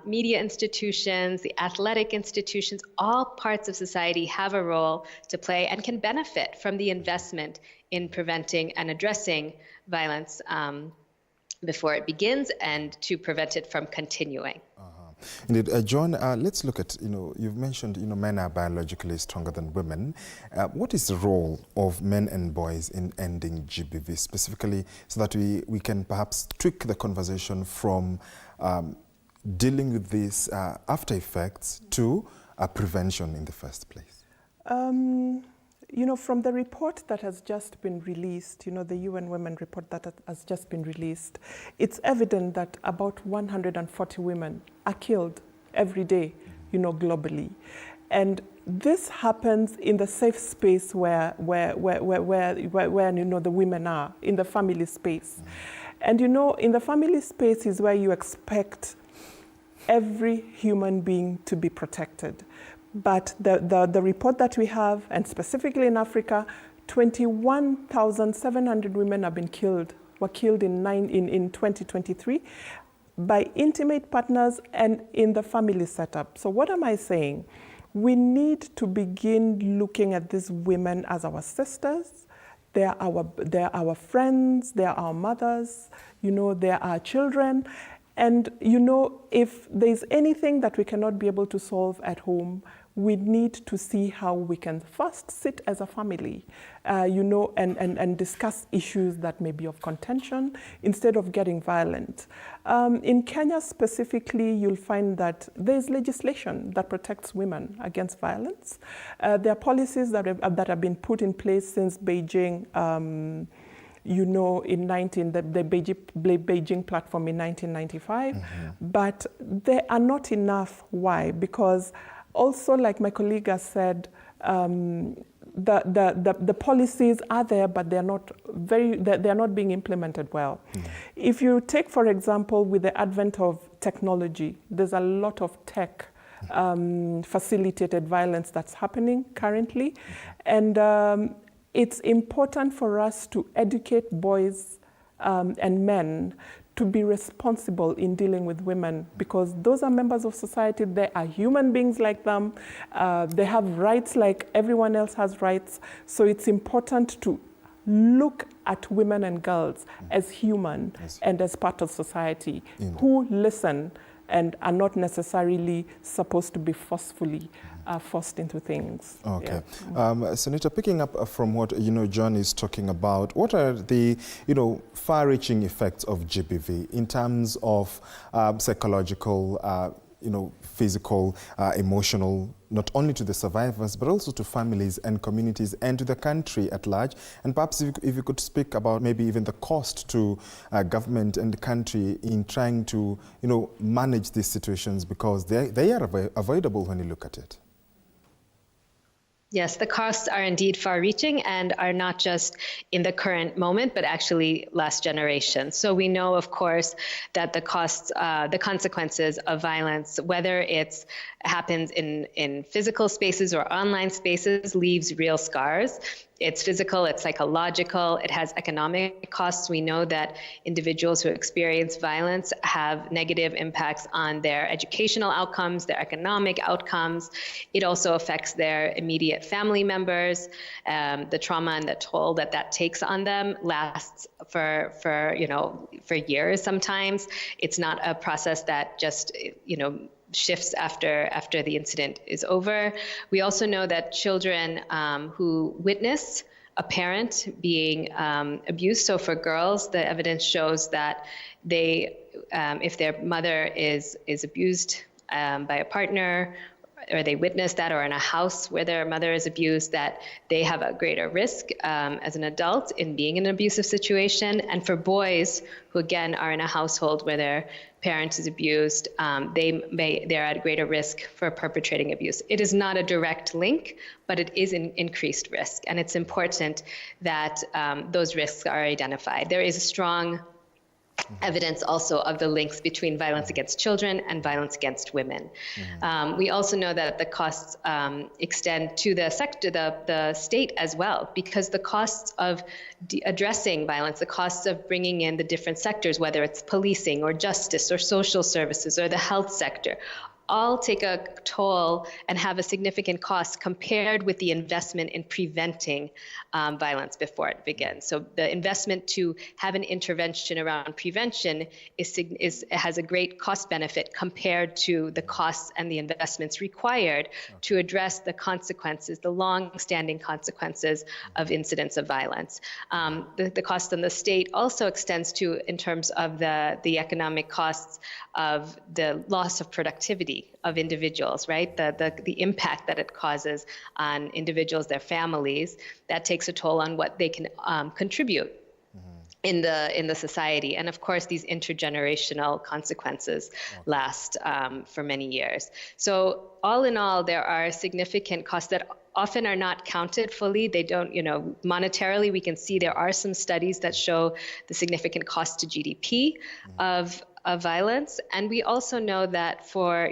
media institutions, the athletic institutions, all parts of society have a role to play and can benefit from the investment in preventing and addressing violence before it begins and to prevent it from continuing. Indeed. John, let's look at, you've mentioned, men are biologically stronger than women. What is the role of men and boys in ending GBV specifically, so that we can perhaps tweak the conversation from dealing with these after effects to prevention in the first place? From the report that has just been released, the UN Women report that has just been released, it's evident that about 140 women are killed every day, globally. And this happens in the safe space where the women are, in the family space. And in the family space is where you expect every human being to be protected. But the report that we have, and specifically in Africa, 21,700 women have been killed, were killed in 2023. by intimate partners and in the family setup. So what am I saying? We need to begin looking at these women as our sisters. They're our friends, they're our mothers, they're our children. And, if there's anything that we cannot be able to solve at home, we need to see how we can first sit as a family, and discuss issues that may be of contention instead of getting violent. In Kenya specifically, you'll find that there's legislation that protects women against violence. There are policies that have been put in place since Beijing, the Beijing platform in 1995, but they are not enough. Why? Because also, like my colleague has said, the policies are there, but they're not being implemented well. If you take, for example, with the advent of technology, there's a lot of tech facilitated violence that's happening currently, and it's important for us to educate boys and men to be responsible in dealing with women, because those are members of society. They are human beings like them. They have rights like everyone else has rights. So it's important to look at women and girls as human and as part of society who listen and are not necessarily supposed to be forcefully forced into things. Okay. Yeah. Senator, picking up from what John is talking about, what are the far-reaching effects of GBV in terms of psychological, physical, emotional, not only to the survivors, but also to families and communities and to the country at large? And perhaps if you could speak about maybe even the cost to government and the country in trying to, manage these situations, because they are avoidable when you look at it. Yes, the costs are indeed far-reaching and are not just in the current moment, but actually last generation. So we know, of course, that the consequences of violence, whether it happens in physical spaces or online spaces, leaves real scars. It's physical, it's psychological, it has economic costs. We know that individuals who experience violence have negative impacts on their educational outcomes, their economic outcomes. It also affects their immediate family members. The trauma and the toll that takes on them lasts for years sometimes. It's not a process that just, shifts after the incident is over. We also know that children who witness a parent being abused, so for girls, the evidence shows that they, if their mother is abused by a partner, or they witness that, or in a house where their mother is abused, that they have a greater risk as an adult in being in an abusive situation. And for boys who, again, are in a household where their parent is abused, they're at greater risk for perpetrating abuse. It is not a direct link, but it is an increased risk. And it's important that those risks are identified. There is a strong evidence also of the links between violence against children and violence against women. We also know that the costs extend to the sector, the state as well, because the costs of addressing violence, the costs of bringing in the different sectors, whether it's policing or justice or social services or the health sector, all take a toll and have a significant cost compared with the investment in preventing violence before it begins. So the investment to have an intervention around prevention has a great cost benefit compared to the costs and the investments required to address the consequences, the long-standing consequences of incidents of violence. The cost on the state also extends to, in terms of the economic costs of the loss of productivity of individuals, right? The impact that it causes on individuals, their families, that takes a toll on what they can contribute in the society. And of course, these intergenerational consequences last for many years. So all in all, there are significant costs that often are not counted fully. They don't, monetarily, we can see there are some studies that show the significant cost to GDP of of violence. And we also know that for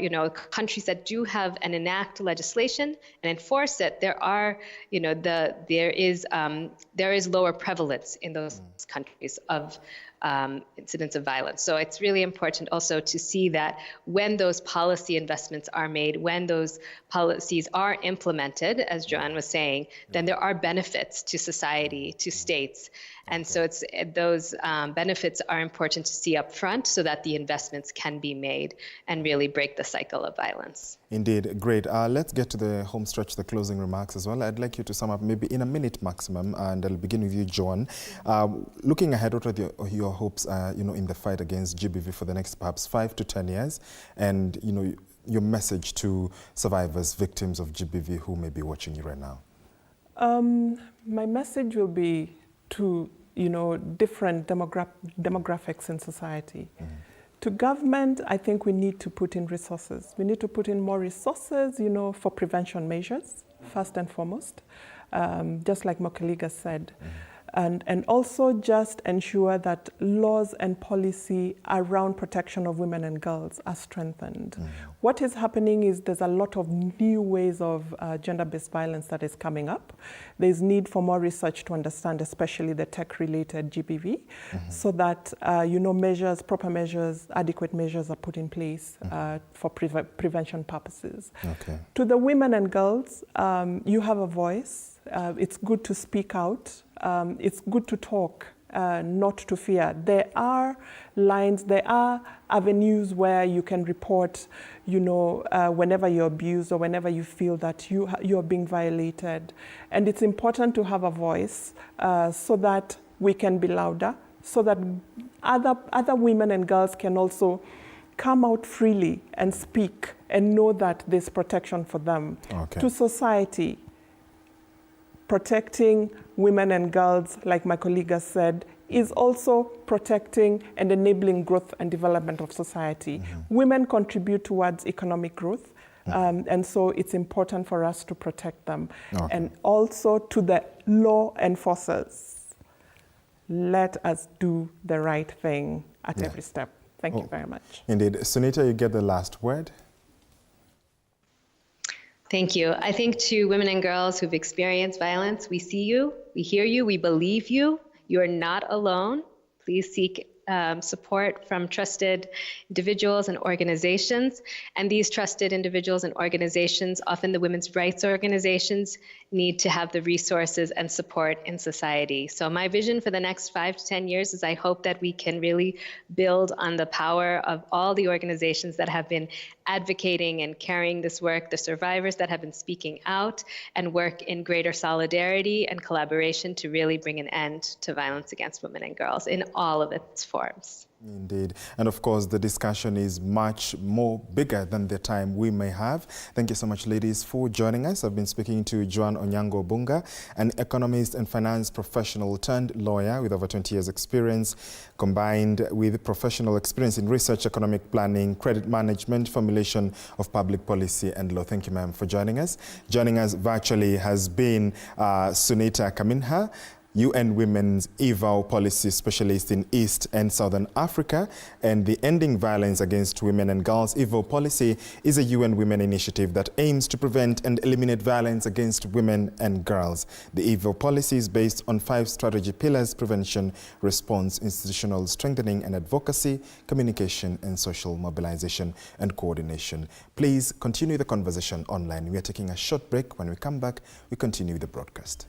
countries that do have and enact legislation and enforce it, there is lower prevalence in those countries of incidents of violence. So it's really important also to see that when those policy investments are made, when those policies are implemented, as Joanne was saying, then there are benefits to society, to states. And so those benefits are important to see up front so that the investments can be made and really break the cycle of violence. Indeed, great. Let's get to the home stretch, the closing remarks as well. I'd like you to sum up maybe in a minute maximum, and I'll begin with you, Joan. Looking ahead, what are your hopes, in the fight against GBV for the next perhaps 5 to 10 years, and your message to survivors, victims of GBV who may be watching you right now? My message will be to different demographics in society. To government, I think we need to put in resources. We need to put in more resources, for prevention measures, first and foremost, just like Mokeliga said. And also just ensure that laws and policy around protection of women and girls are strengthened. What is happening is there's a lot of new ways of gender-based violence that is coming up. There's need for more research to understand, especially the tech-related GBV, so that measures, proper measures, adequate measures are put in place for prevention purposes. Okay. To the women and girls, you have a voice. It's good to speak out. It's good to talk, not to fear. There are lines, there are avenues where you can report, whenever you're abused or whenever you feel that you're being violated. And it's important to have a voice so that we can be louder, so that other women and girls can also come out freely and speak and know that there's protection for them. Okay. To society, protecting women and girls, like my colleague has said, is also protecting and enabling growth and development of society. Women contribute towards economic growth, and so it's important for us to protect them. Okay. And also to the law enforcers, let us do the right thing at every step. Thank you very much. Indeed. Sunita, you get the last word. Thank you. I think to women and girls who've experienced violence, we see you, we hear you, we believe you. You are not alone. Please seek support from trusted individuals and organizations. And these trusted individuals and organizations, often the women's rights organizations, need to have the resources and support in society. So my vision for the next 5 to 10 years is I hope that we can really build on the power of all the organizations that have been advocating and carrying this work, the survivors that have been speaking out, and work in greater solidarity and collaboration to really bring an end to violence against women and girls in all of its forms. Indeed. And of course, the discussion is much more bigger than the time we may have. Thank you so much, ladies, for joining us. I've been speaking to Joan Onyango Bunga, an economist and finance professional turned lawyer with over 20 years experience, combined with professional experience in research, economic planning, credit management, formulation of public policy and law. Thank you, ma'am, for joining us. Joining us virtually has been Sunita Kaminha, UN Women's Eval Policy Specialist in East and Southern Africa, and the Ending Violence Against Women and Girls Eval Policy is a UN Women initiative that aims to prevent and eliminate violence against women and girls. The Eval Policy is based on 5 strategy pillars: prevention, response, institutional strengthening and advocacy, communication and social mobilization and coordination. Please continue the conversation online. We are taking a short break. When we come back, we continue the broadcast.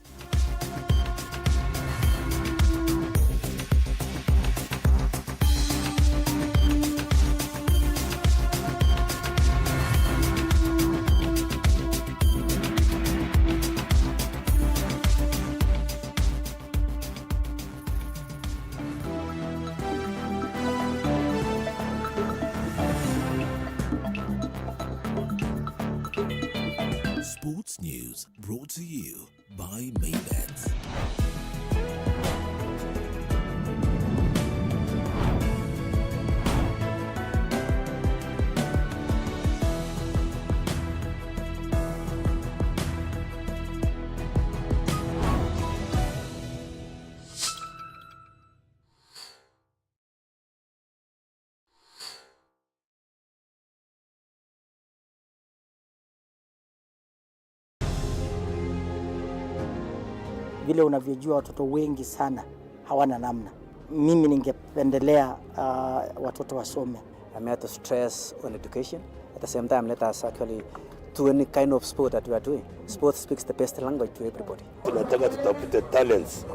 Sports News brought to you by Maybet. Vile unavyojua watoto wengi sana hawana namna. Mimi ningependelea watoto wasome. I'm here to stress on education. At the same time, let us actually do any kind of sport that we are doing. Sport speaks the best language to everybody. Tunataka tutafute talents.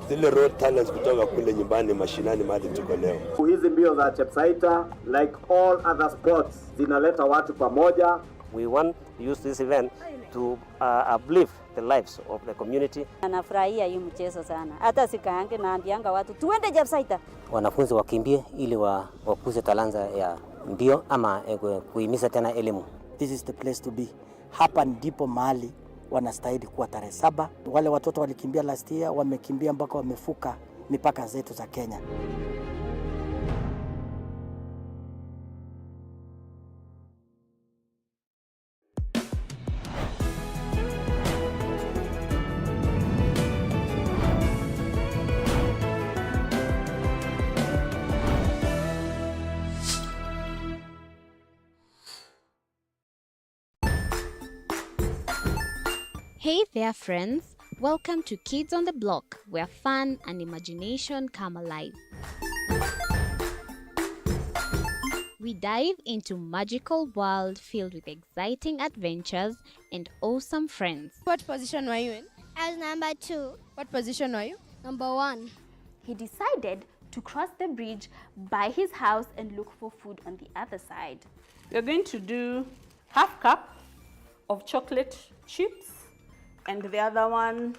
Zile raw talents kutoka kule nyumbani mashinani mahali tuko leo. Hizi mbio za Chepsaita, like all other sports, zinaleta watu pamoja. We want to use this event to uplift the lives of the community. Anafurahia hii mchezo sana. Hata sikaange naambianga watu tuende Chepsaita. Wanafunzi wakimbie ili wakuze talanta ya mbio ama kuhimiza tena elimu. This is the place to be. Hapa ndipo mahali wanastahili kuwa tarehe 7. Wale watoto walikimbia last year, wamekimbia mpaka wamefuka mipaka zetu za Kenya. Hey there friends, welcome to Kids on the Block, where fun and imagination come alive. We dive into magical world filled with exciting adventures and awesome friends. What position were you in? I was number 2. What position were you? Number 1. He decided to cross the bridge by his house and look for food on the other side. We're going to do half cup of chocolate chips, and the other one,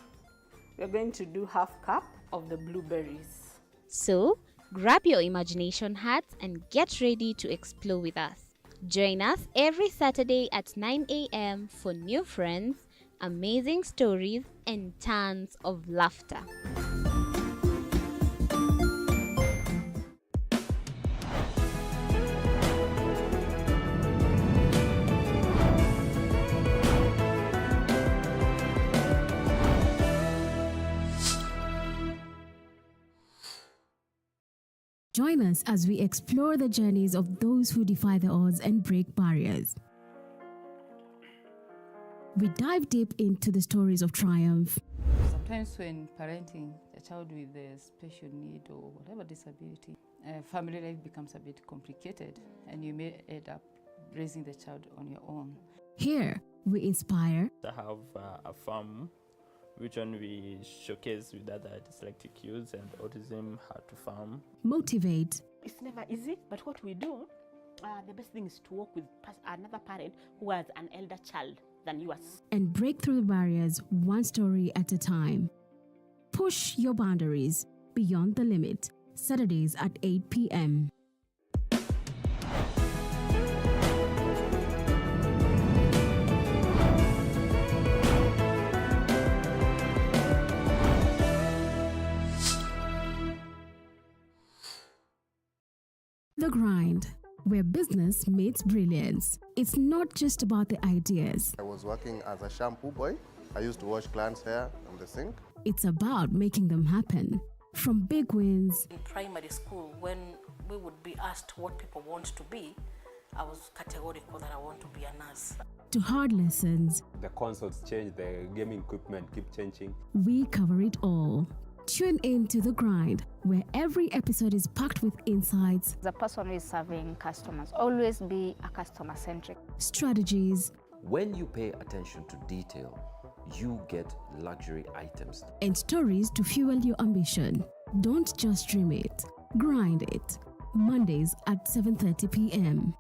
we're going to do half cup of the blueberries. So, grab your imagination hats and get ready to explore with us. Join us every Saturday at 9 a.m. for new friends, amazing stories, and tons of laughter. Join us as we explore the journeys of those who defy the odds and break barriers. We dive deep into the stories of triumph. Sometimes when parenting a child with a special need or whatever disability, family life becomes a bit complicated and you may end up raising the child on your own. Here, we inspire. I have a farm which one we showcase with other dyslexic youths and autism, how to farm. Motivate. It's never easy, but what we do, the best thing is to work with another parent who has an elder child than yours. And break through the barriers one story at a time. Push your boundaries beyond the limit. Saturdays at 8 p.m. The Grind, where business meets brilliance. It's not just about the ideas. I was working as a shampoo boy. I used to wash clients' hair on the sink. It's about making them happen. From big wins. In primary school, when we would be asked what people want to be, I was categorical that I want to be a nurse. To hard lessons. The consoles change, the gaming equipment keep changing. We cover it all. Tune in to The Grind, where every episode is packed with insights. The person who is serving customers, always be a customer-centric. Strategies. When you pay attention to detail, you get luxury items. And stories to fuel your ambition. Don't just dream it, grind it. Mondays at 7:30 p.m.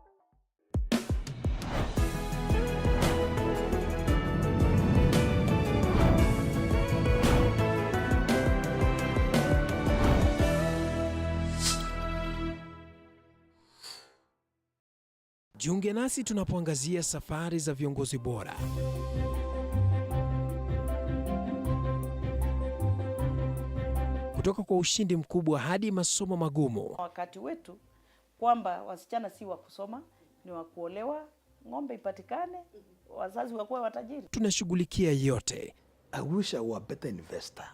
Jiunge nasi tunapoangazia safari za viongozi bora. Kutoka kwa ushindi mkubwa hadi masomo magumu. Wakati wetu kwamba wasichana si wa kusoma, ni wa kuolewa, ng'ombe ipatikane, wazazi wakuwe watajiri. Tunashughulikia yote. I wish I were a better investor.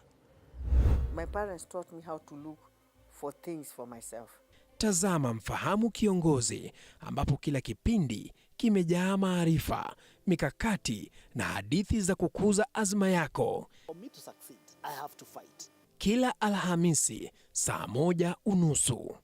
My parents taught me how to look for things for myself. Tazama Mfahamu Kiongozi, ambapo kila kipindi kimejaa maarifa, mikakati na hadithi za kukuza azma yako. For me to succeed, I have to fight. Kila Alhamisi saa 1:30.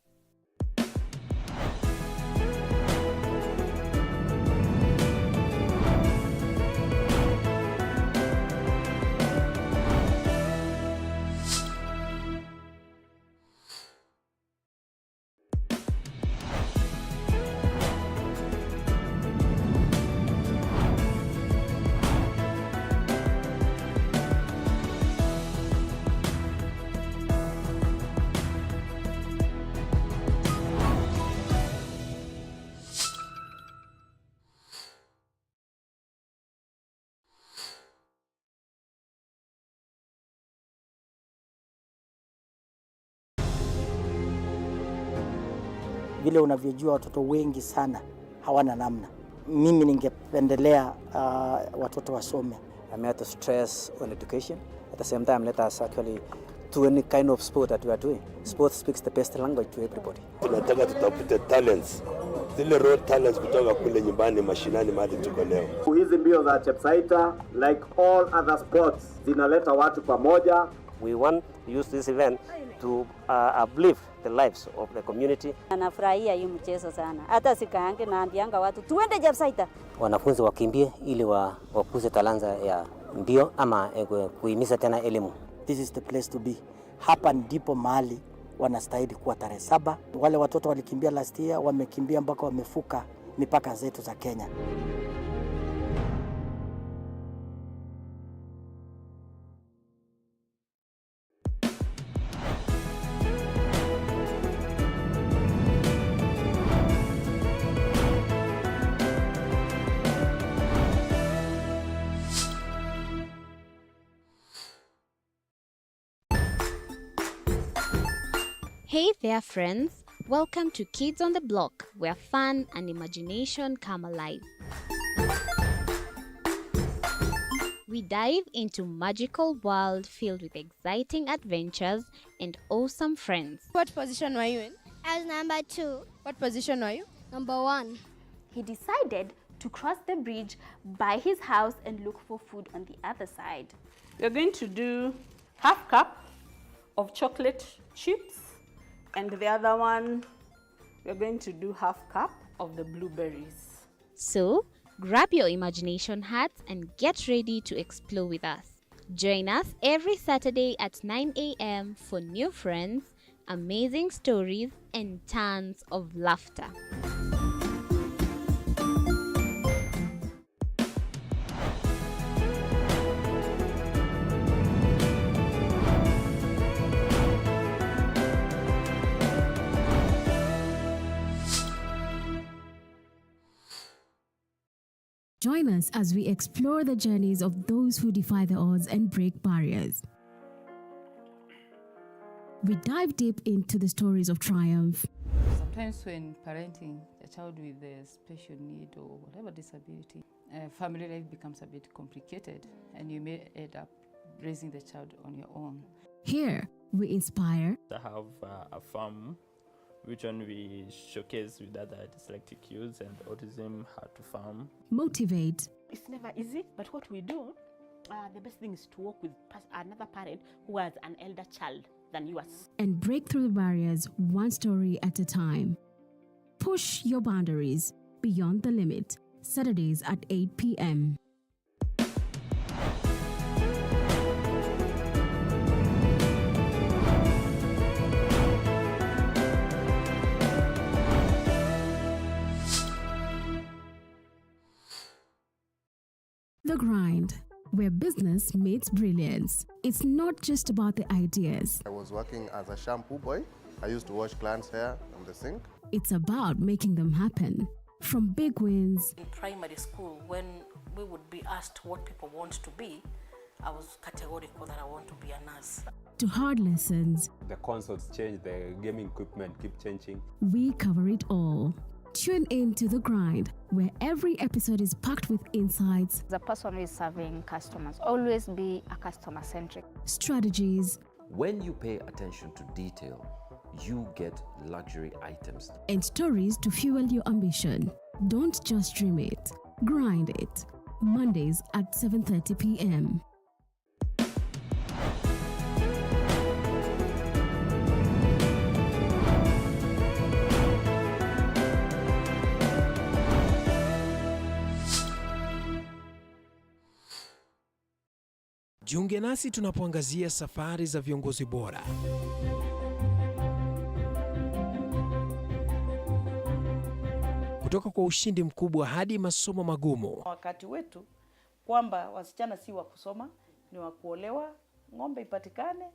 Vile unavyojua watoto wengi sana hawana namna. Mimi ningependelea watoto wasome. I'm here to stress on education. At the same time, let us actually do any kind of sport that we are doing. Sport speaks the best language to everybody. Tunataka tutafute talents, zile raw talents kutoka kule nyumbani mashinani mahali tuko leo. Hizi mbio za Chepsaita, like all other sports, zinaleta watu pamoja. We want to use this event to uplift the lives of the community. Anafurahia hii mchezo sana. Hata sikaange naambianga watu tuende Chepsaita. Wanafunzi wakimbie ili wakuze talanta ya mbio ama kuhimiza tena elimu. This is the place to be. Hapa ndipo mahali wanastahili kuwa tarehe 7. Wale watoto walikimbia last year wamekimbia mpaka wamefuka mipaka zetu za Kenya. Hey there, friends. Welcome to Kids on the Block, where fun and imagination come alive. We dive into magical world filled with exciting adventures and awesome friends. What position were you in? I was number 2. What position were you? Number 1. He decided to cross the bridge by his house and look for food on the other side. We're going to do half cup of chocolate chips, and the other one, we're going to do half cup of the blueberries. So, grab your imagination hats and get ready to explore with us. Join us every Saturday at 9 a.m. for new friends, amazing stories, and tons of laughter. Join us as we explore the journeys of those who defy the odds and break barriers. We dive deep into the stories of triumph. Sometimes when parenting a child with a special need or whatever disability, family life becomes a bit complicated and you may end up raising the child on your own. Here, we inspire. I have a farm which one we showcase with other dyslexic youths and autism how to farm. Motivate. It's never easy, but what we do, the best thing is to work with another parent who has an elder child than yours. And break through the barriers one story at a time. Push your boundaries beyond the limit. Saturdays at 8 p.m. The Grind, where business meets brilliance. It's not just about the ideas. I was working as a shampoo boy. I used to wash clients' hair on the sink. It's about making them happen. From big wins. In primary school, when we would be asked what people want to be, I was categorical that I want to be a nurse. To hard lessons. The consoles change, the gaming equipment keep changing. We cover it all. Tune in to The Grind, where every episode is packed with insights. The person who is serving customers, always be a customer-centric. Strategies. When you pay attention to detail, you get luxury items. And stories to fuel your ambition. Don't just dream it, grind it. Mondays at 7:30 p.m. Jiunge nasi tunapoangazia safari za viongozi bora. Kutoka kwa ushindi mkubwa hadi masomo magumu. Wakati wetu kwamba wasichana si wa kusoma, ni wa kuolewa, ng'ombe ipatikane,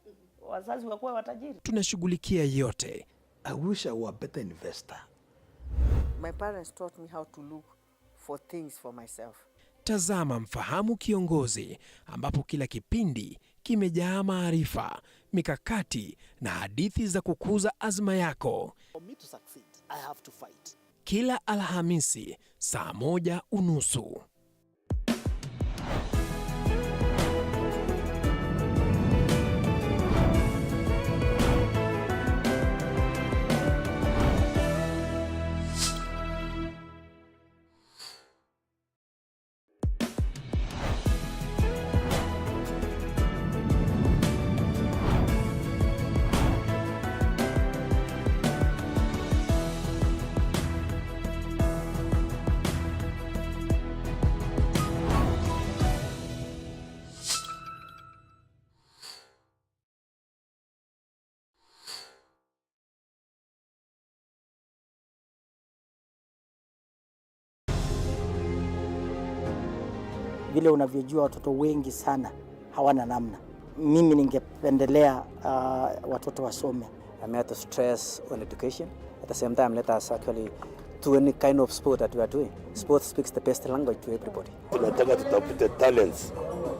wazazi wakuwa watajiri. Tunashughulikia yote. I wish I were a better investor. My parents taught me how to look for things for myself. Tazama Mfahamu Kiongozi, ambapo kila kipindi kimejaa maarifa, mikakati na hadithi za kukuza azma yako. For me to succeed, I have to fight. Kila Alhamisi saa 1:30. Vile unavyojua watoto wengi sana hawana namna. Mimi ningependelea watoto wasome. I'm here to stress on education. At the same time, let us actually do any kind of sport that we are doing. Sport speaks the best language to everybody. Tunataka tutafute talents,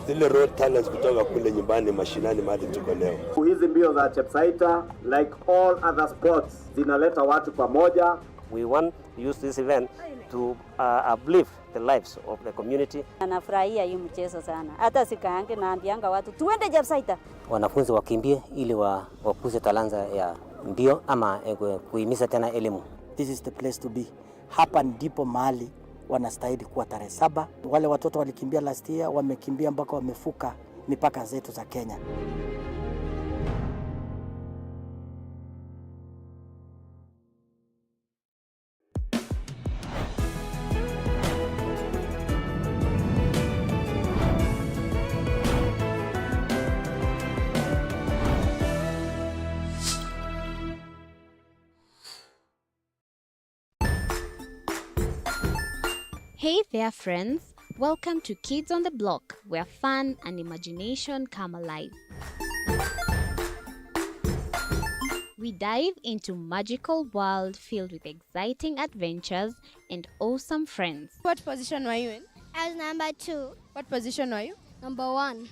zile raw talents kutoka kule nyumbani mashinani mahali tuko leo. Hizi mbio za Chepsaita, like all other sports, zinaleta watu pamoja. We want to use this event to uplift the lives of the community. Anafurahia hii mchezo sana. Hata sikaange naambianga watu tuende Chepsaita. Wanafunzi wakimbie ili wakuze talanta ya mbio ama kuhimiza tena elimu. This is the place to be. Hapa ndipo mahali wanastahili kuwa tarehe 7. Wale watoto walikimbia last year, wamekimbia mpaka wamefuka mipaka zetu za Kenya. Hey there friends, welcome to Kids on the Block, where fun and imagination come alive. We dive into magical world filled with exciting adventures and awesome friends. What position were you in? I was number 2. What position were you? Number 1.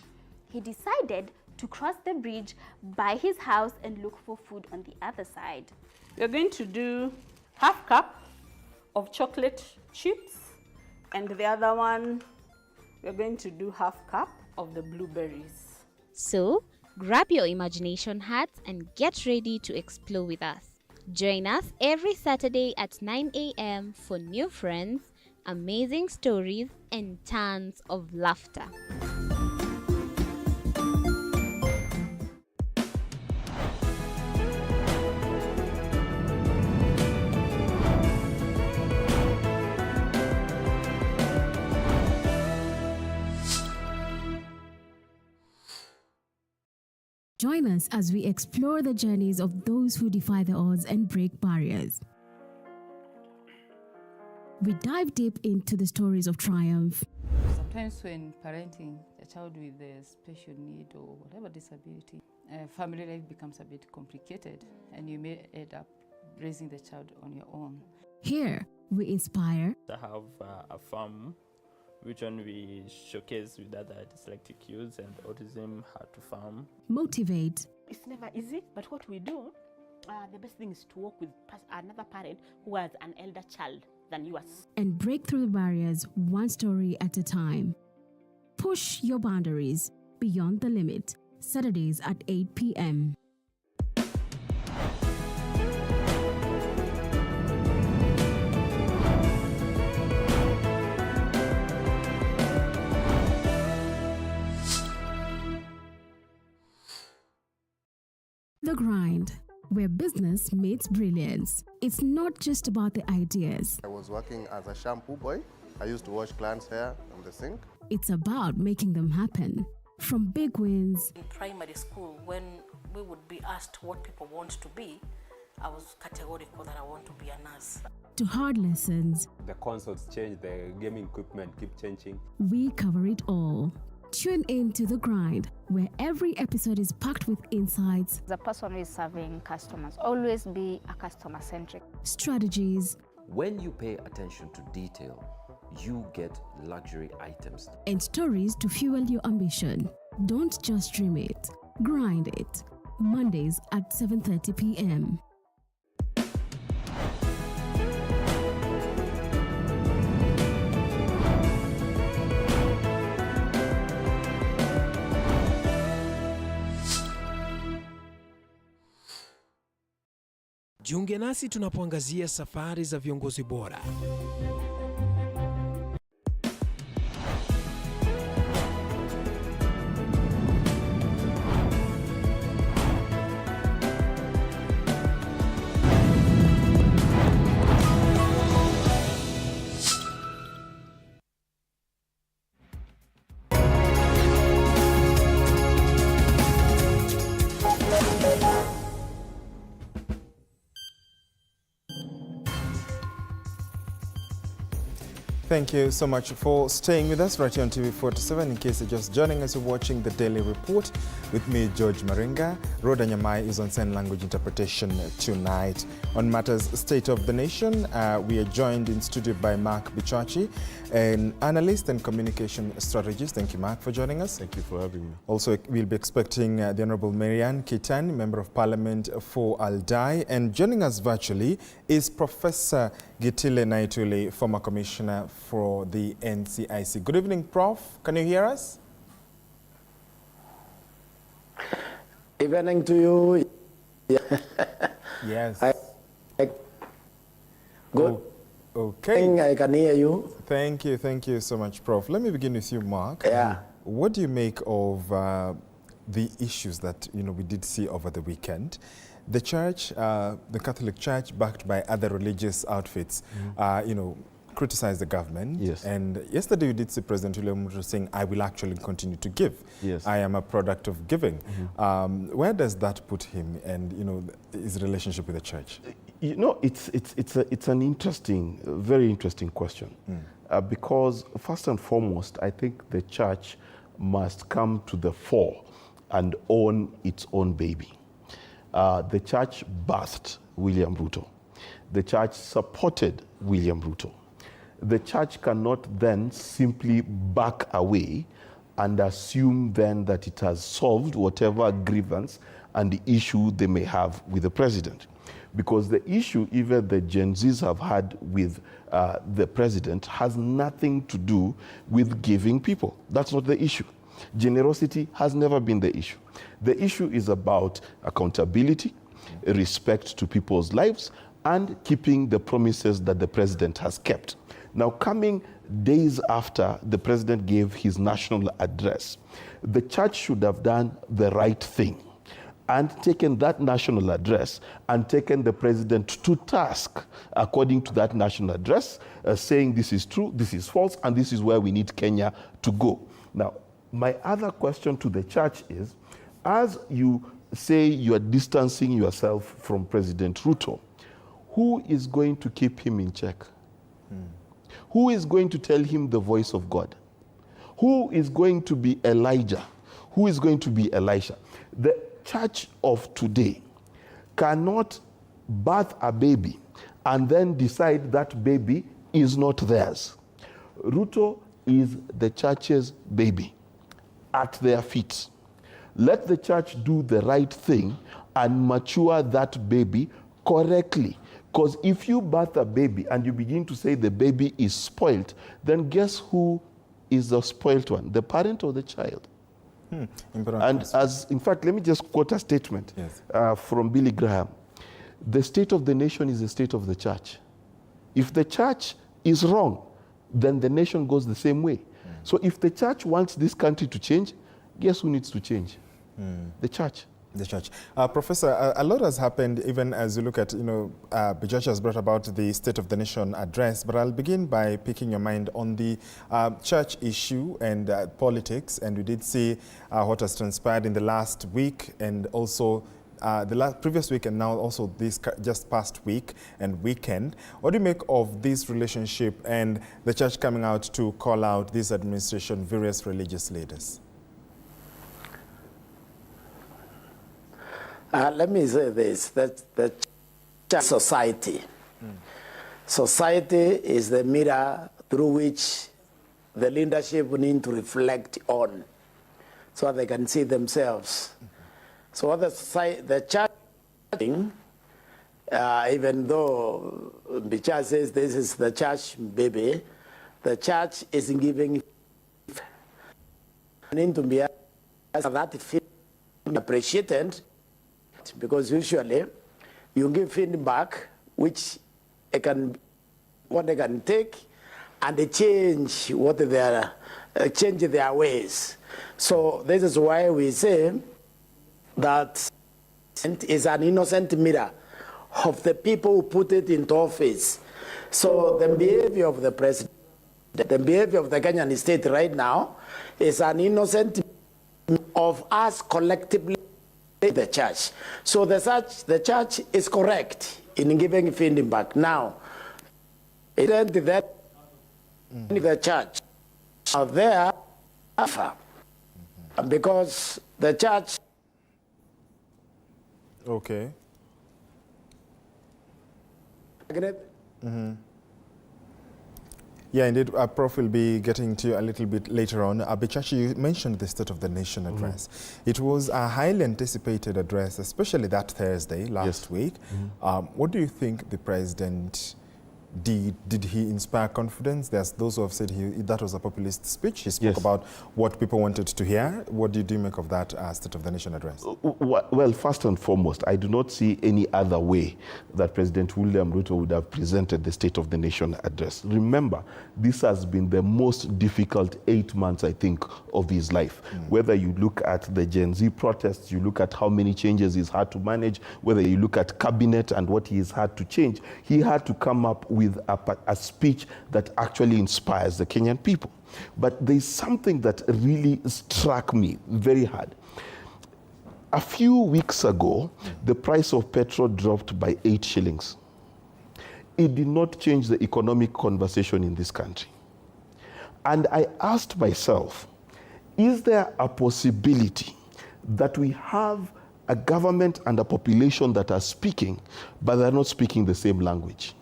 He decided to cross the bridge by his house and look for food on the other side. We're going to do half cup of chocolate chips, and the other one, we're going to do half cup of the blueberries. So, grab your imagination hats and get ready to explore with us. Join us every Saturday at 9 a.m. for new friends, amazing stories, and tons of laughter. Join us as we explore the journeys of those who defy the odds and break barriers. We dive deep into the stories of triumph. Sometimes when parenting a child with a special need or whatever disability, family life becomes a bit complicated and you may end up raising the child on your own. Here, we inspire. I have a farm which one we showcase with other dyslexic youths and autism, how to farm. Motivate. It's never easy, but what we do, the best thing is to work with another parent who has an elder child than yours. And break through the barriers one story at a time. Push your boundaries beyond the limit. Saturdays at 8 p.m. The Grind, where business meets brilliance. It's not just about the ideas. I was working as a shampoo boy. I used to wash clients' hair on the sink. It's about making them happen. From big wins In primary school, when we would be asked what people want to be, I was categorical that I want to be a nurse. to hard lessons, The consoles change, the gaming equipment keep changing. we cover it all. Tune in to The Grind, where every episode is packed with insights, The person who is serving customers, always be a customer centric. strategies, When you pay attention to detail, you get luxury items. and stories to fuel your ambition. Don't just dream it, grind it. Mondays at 7:30 p.m. Jiunge nasi tunapoangazia safari za viongozi bora. Thank you so much for staying with us right here on TV47. In case you're just joining us, you're watching the Daily Report with me, George Maringa. Rhoda Nyamai is on sign language interpretation tonight. On matters State of the Nation, we are joined in studio by Mark Bichachi, an analyst and communication strategist. Thank you, Mark, for joining us. Thank you for having me. Also, we'll be expecting the Honorable Marianne Keitany, Member of Parliament for Aldai. And joining us virtually is Professor Gitile Naituli, former Commissioner for the NCIC. Good evening, Prof. Can you hear us? Evening to you. Yes. Good. Okay. I can hear you. Thank you so much, Prof. Let me begin with you, Mark. Yeah. What do you make of the issues that we did see over the weekend? The church, the Catholic Church, backed by other religious outfits, criticized the government. Yes. And yesterday we did see President William Ruto saying, I will actually continue to give. Yes. I am a product of giving. Where does that put him and, his relationship with the church? It's an interesting, very interesting question. Because first and foremost, I think the church must come to the fore and own its own baby. The church birthed William Ruto. The church supported William Ruto. The church cannot then simply back away and assume then that it has solved whatever grievance and the issue they may have with the president. Because the issue even the Gen Zs have had with the president has nothing to do with giving people. That's not the issue. Generosity has never been the issue. The issue is about accountability, respect to people's lives, and keeping the promises that the president has kept. Now, coming days after the president gave his national address, the church should have done the right thing and taken that national address and taken the president to task according to that national address, saying this is true, this is false, and this is where we need Kenya to go. Now, my other question to the church is, as you say you are distancing yourself from President Ruto, who is going to keep him in check? Who is going to tell him the voice of God? Who is going to be Elijah? Who is going to be Elisha? The church of today cannot birth a baby and then decide that baby is not theirs. Ruto is the church's baby at their feet. Let the church do the right thing and mature that baby correctly. Because if you birth a baby and you begin to say the baby is spoiled, then guess who is the spoiled one? The parent or the child? And in fact, let me just quote a statement from Billy Graham. The state of the nation is the state of the church. If the church is wrong, then the nation goes the same way. So if the church wants this country to change, guess who needs to change? The church. The church. Professor, a lot has happened even as you look at, the church has brought about the State of the Nation address, but I'll begin by picking your mind on the church issue and politics. And we did see what has transpired in the last week and also the previous week and now also this just past week and weekend. What do you make of this relationship and the church coming out to call out this administration, various religious leaders? Let me say this, that the church society. Society is the mirror through which the leadership need to reflect on so they can see themselves. So what the church, even though the church says this is the church baby, the church is giving need to be that appreciated, because usually you give feedback which they can take and they change change their ways. So this is why we say that is an innocent mirror of the people who put it into office. So the behavior of the president, the behavior of the Kenyan state right now is an innocent of us collectively, the church. So the church is correct in giving feedback. Now, it isn't that the church are there because the church. Okay. Yeah, indeed. Prof will be getting to you a little bit later on. Bichachi, you mentioned the State of the Nation address. It was a highly anticipated address, especially that Thursday last week. What do you think the president did? Did he inspire confidence? There's those who have said that was a populist speech. He spoke about what people wanted to hear. What do you make of that State of the Nation address? Well, first and foremost, I do not see any other way that President William Ruto would have presented the State of the Nation address. Remember, this has been the most difficult 8 months, I think, of his life. Whether you look at the Gen Z protests, you look at how many changes he's had to manage, whether you look at cabinet and what he's had to change, he had to come up with a speech that actually inspires the Kenyan people. But there's something that really struck me very hard. A few weeks ago, the price of petrol dropped by 8 shillings. It did not change the economic conversation in this country. And I asked myself, is there a possibility that we have a government and a population that are speaking, but they're not speaking the same language?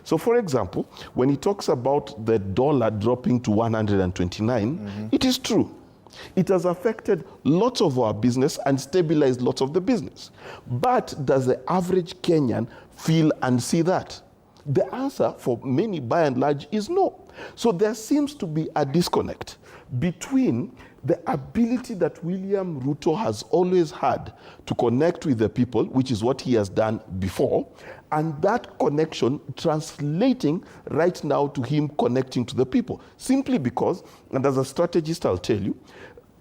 So, for example, when he talks about the dollar dropping to 129, it is true. It has affected lots of our business and stabilized lots of the business. But does the average Kenyan feel and see that? The answer for many, by and large, is no. So there seems to be a disconnect between the ability that William Ruto has always had to connect with the people, which is what he has done before, and that connection translating right now to him connecting to the people. Simply because, and as a strategist I'll tell you,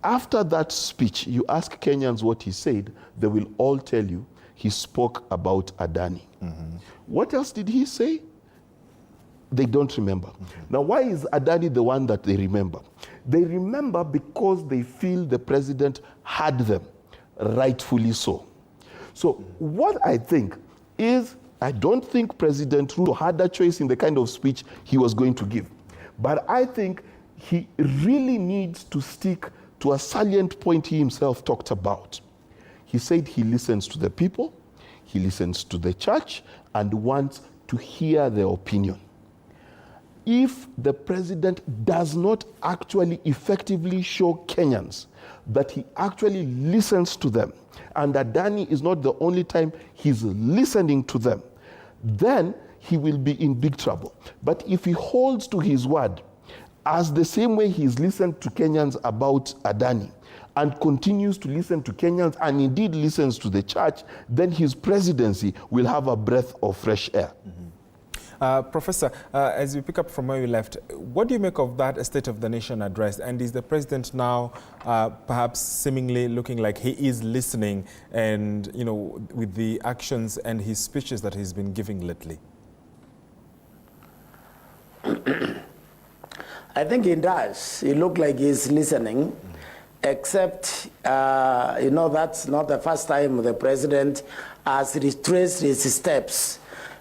after that speech, you ask Kenyans what he said, they will all tell you he spoke about Adani. What else did he say? They don't remember. Now, why is Adani the one that they remember? They remember because they feel the president had them, rightfully so. So what I think is, I don't think President Ruto had a choice in the kind of speech he was going to give. But I think he really needs to stick to a salient point he himself talked about. He said he listens to the people, he listens to the church, and wants to hear their opinion. If the president does not actually effectively show Kenyans that he actually listens to them, and Adani is not the only time he's listening to them, then he will be in big trouble. But if he holds to his word, as the same way he's listened to Kenyans about Adani, and continues to listen to Kenyans, and indeed listens to the church, then his presidency will have a breath of fresh air. Professor, as we pick up from where we left, what do you make of that State of the Nation address? And is the president now perhaps seemingly looking like he is listening and, you know, with the actions and his speeches that he's been giving lately? I think he does. He looks like he's listening, except, you know, that's not the first time the president has retraced his steps.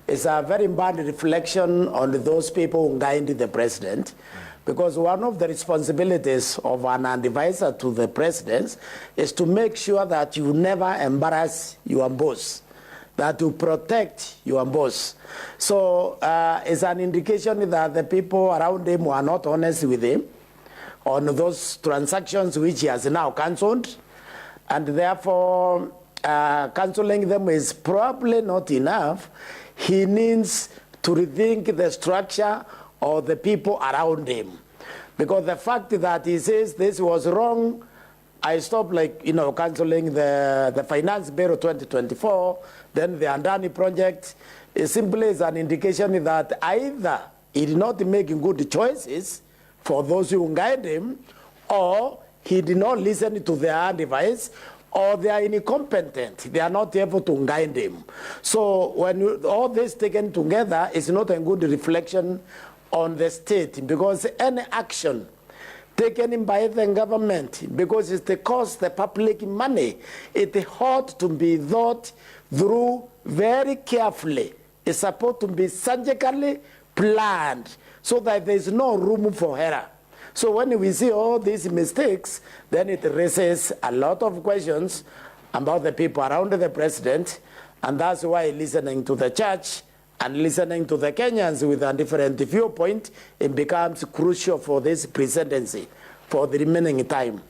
It's a very bad reflection on those people who guided the president, because one of the responsibilities of an advisor to the president is to make sure that you never embarrass your boss, that you protect your boss. So it's an indication that the people around him were not honest with him on those transactions which he has now cancelled, and therefore cancelling them is probably not enough. He needs to rethink the structure of the people around him, because the fact that he says this was wrong, I stopped, like, you know, cancelling the Finance Bill 2024, then the Andani project, it simply is an indication that either he did not make good choices for those who guide him, or he did not listen to their advice, or they are incompetent. They are not able to guide him. So when all this taken together, it's not a good reflection on the state, because any action taken by the government, because it costs the public money, it ought to be thought through very carefully. It's supposed to be surgically planned so that there's no room for error. So when we see all these mistakes, then it raises a lot of questions about the people around the president, and that's why listening to the church and listening to the Kenyans with a different viewpoint, it becomes crucial for this presidency for the remaining time.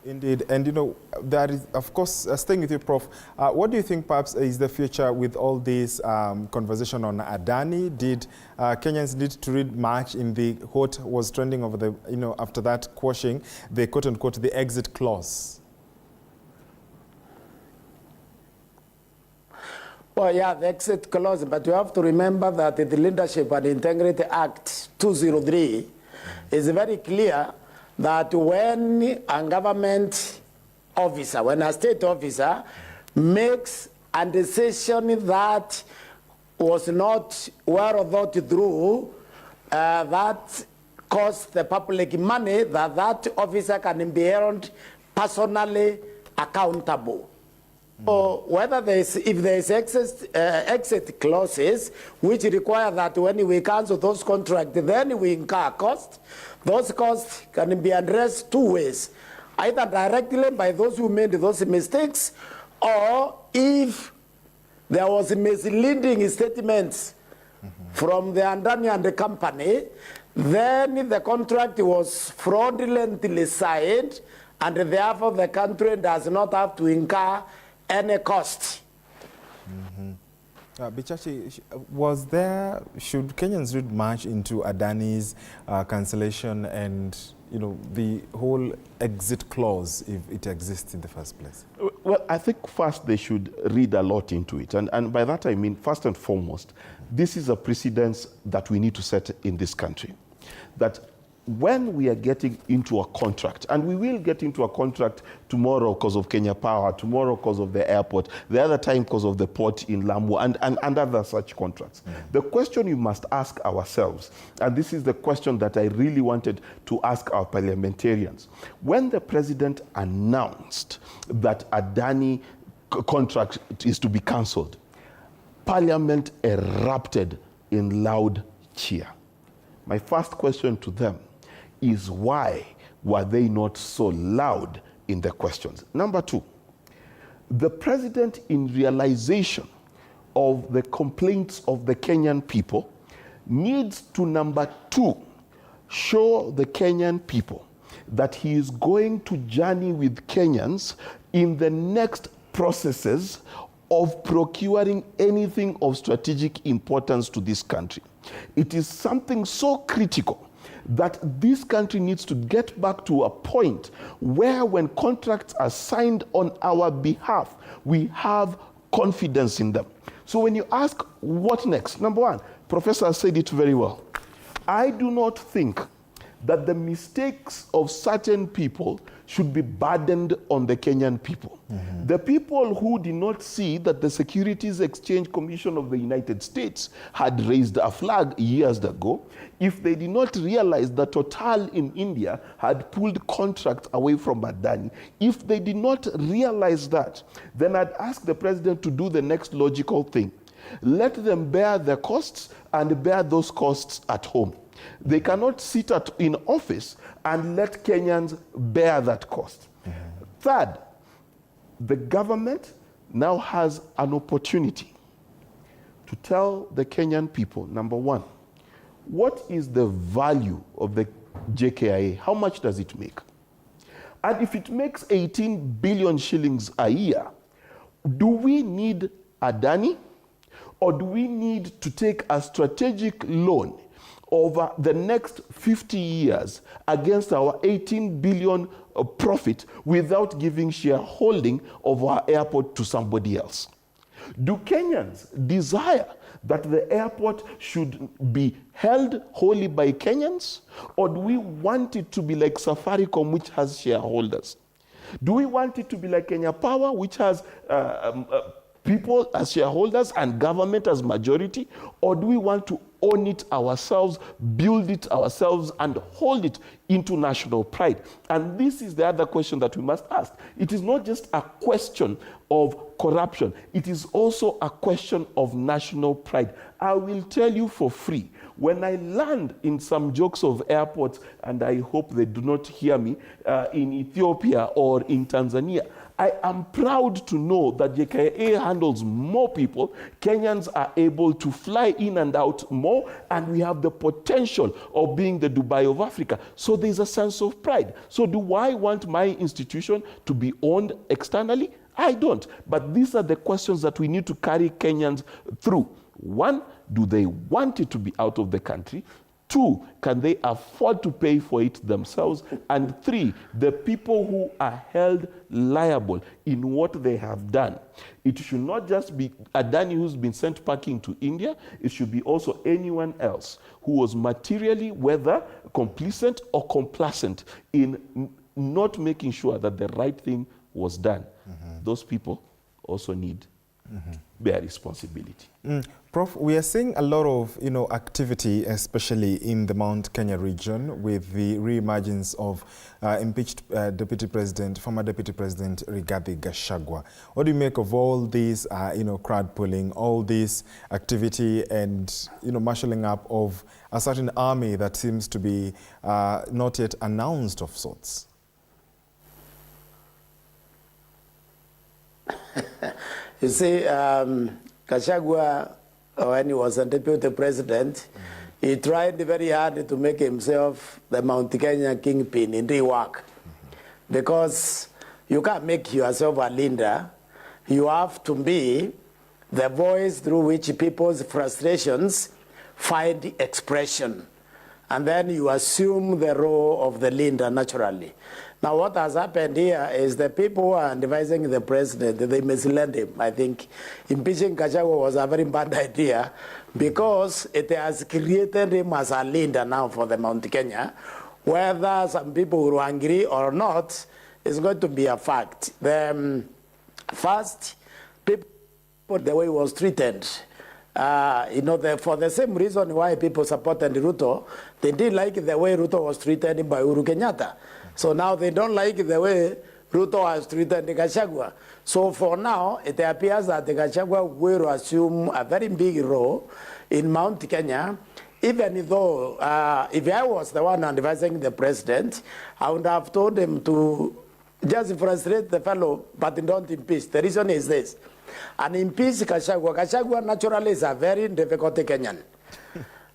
Indeed, and you know, that is, of course, staying with you, Prof, what do you think perhaps is the future with all this conversation on Adani? Did Kenyans need to read much in the what was trending over the, you know, after that quashing, the quote-unquote, the exit clause? Well, yeah, the exit clause, but you have to remember that the Leadership and Integrity Act 203 is very clear that when a government officer, when a state officer makes a decision that was not well thought through, that costs the public money, that officer can be held personally accountable. So whether if there is exit clauses which require that when we cancel those contracts, then we incur costs, those costs can be addressed two ways, either directly by those who made those mistakes, or if there was misleading statements from the Andani and the company, then the contract was fraudulently signed, and therefore the country does not have to incur any cost. Bichachi, should Kenyans read much into Adani's cancellation and, you know, the whole exit clause, if it exists in the first place? Well, I think first they should read a lot into it. And by that I mean, first and foremost, this is a precedence that we need to set in this country. That when we are getting into a contract, and we will get into a contract tomorrow because of Kenya Power, tomorrow because of the airport, the other time because of the port in Lamu, and other such contracts. The question you must ask ourselves, and this is the question that I really wanted to ask our parliamentarians, when the president announced that Adani contract is to be cancelled, Parliament erupted in loud cheer. My first question to them is, why were they not so loud in their questions? Number two, the president, in realization of the complaints of the Kenyan people, needs to, number two, show the Kenyan people that he is going to journey with Kenyans in the next processes of procuring anything of strategic importance to this country. It is something so critical that this country needs to get back to a point where when contracts are signed on our behalf, we have confidence in them. So when you ask what next, number one, Professor said it very well. I do not think that the mistakes of certain people should be burdened on the Kenyan people. The people who did not see that the Securities Exchange Commission of the United States had raised a flag years ago, if they did not realize that Total in India had pulled contracts away from Adani, if they did not realize that, then I'd ask the president to do the next logical thing. Let them bear the costs and bear those costs at home. They cannot sit in office and let Kenyans bear that cost. Third, the government now has an opportunity to tell the Kenyan people, number one, what is the value of the JKIA? How much does it make? And if it makes 18 billion shillings a year, do we need Adani, or do we need to take a strategic loan over the next 50 years against our 18 billion profit without giving shareholding of our airport to somebody else? Do Kenyans desire that the airport should be held wholly by Kenyans? Or do we want it to be like Safaricom, which has shareholders? Do we want it to be like Kenya Power, which has people as shareholders and government as majority? Or do we want to own it ourselves, build it ourselves, and hold it into national pride? And this is the other question that we must ask. It is not just a question of corruption. It is also a question of national pride. I will tell you for free, when I land in some jokes of airports, and I hope they do not hear me, in Ethiopia or in Tanzania, I am proud to know that JKIA handles more people. Kenyans are able to fly in and out more, and we have the potential of being the Dubai of Africa. So there's a sense of pride. So do I want my institution to be owned externally? I don't. But these are the questions that we need to carry Kenyans through. One, do they want it to be out of the country? Two, can they afford to pay for it themselves? And three, the people who are held liable in what they have done. It should not just be Adani who's been sent packing to India. It should be also anyone else who was materially, whether complicit or complacent, in not making sure that the right thing was done. Those people also need their responsibility. Prof, we are seeing a lot of activity, especially in the Mount Kenya region, with the re-emergence of impeached former Deputy President Rigathi Gachagua. What do you make of all these, crowd pulling, all this activity, and marshalling up of a certain army that seems to be not yet announced of sorts? You see, Gachagua, when he was a deputy president, he tried very hard to make himself the Mount Kenya kingpin in the work. Because you can't make yourself a leader. You have to be the voice through which people's frustrations find expression. And then you assume the role of the leader naturally. Now, what has happened here is the people who are advising the president, they misled him. I think impeaching Gachagua was a very bad idea because it has created him as a leader now for the Mount Kenya. Whether some people will agree or not is going to be a fact. First, people, the way he was treated, for the same reason why people supported Ruto, they didn't like the way Ruto was treated by Uhuru Kenyatta. So now they don't like the way Ruto has treated Gachagua. So for now, it appears that Gachagua will assume a very big role in Mount Kenya, even though if I was the one advising the president, I would have told him to just frustrate the fellow, but don't impeach. The reason is this. And impeach Gachagua. Gachagua naturally is a very difficult Kenyan.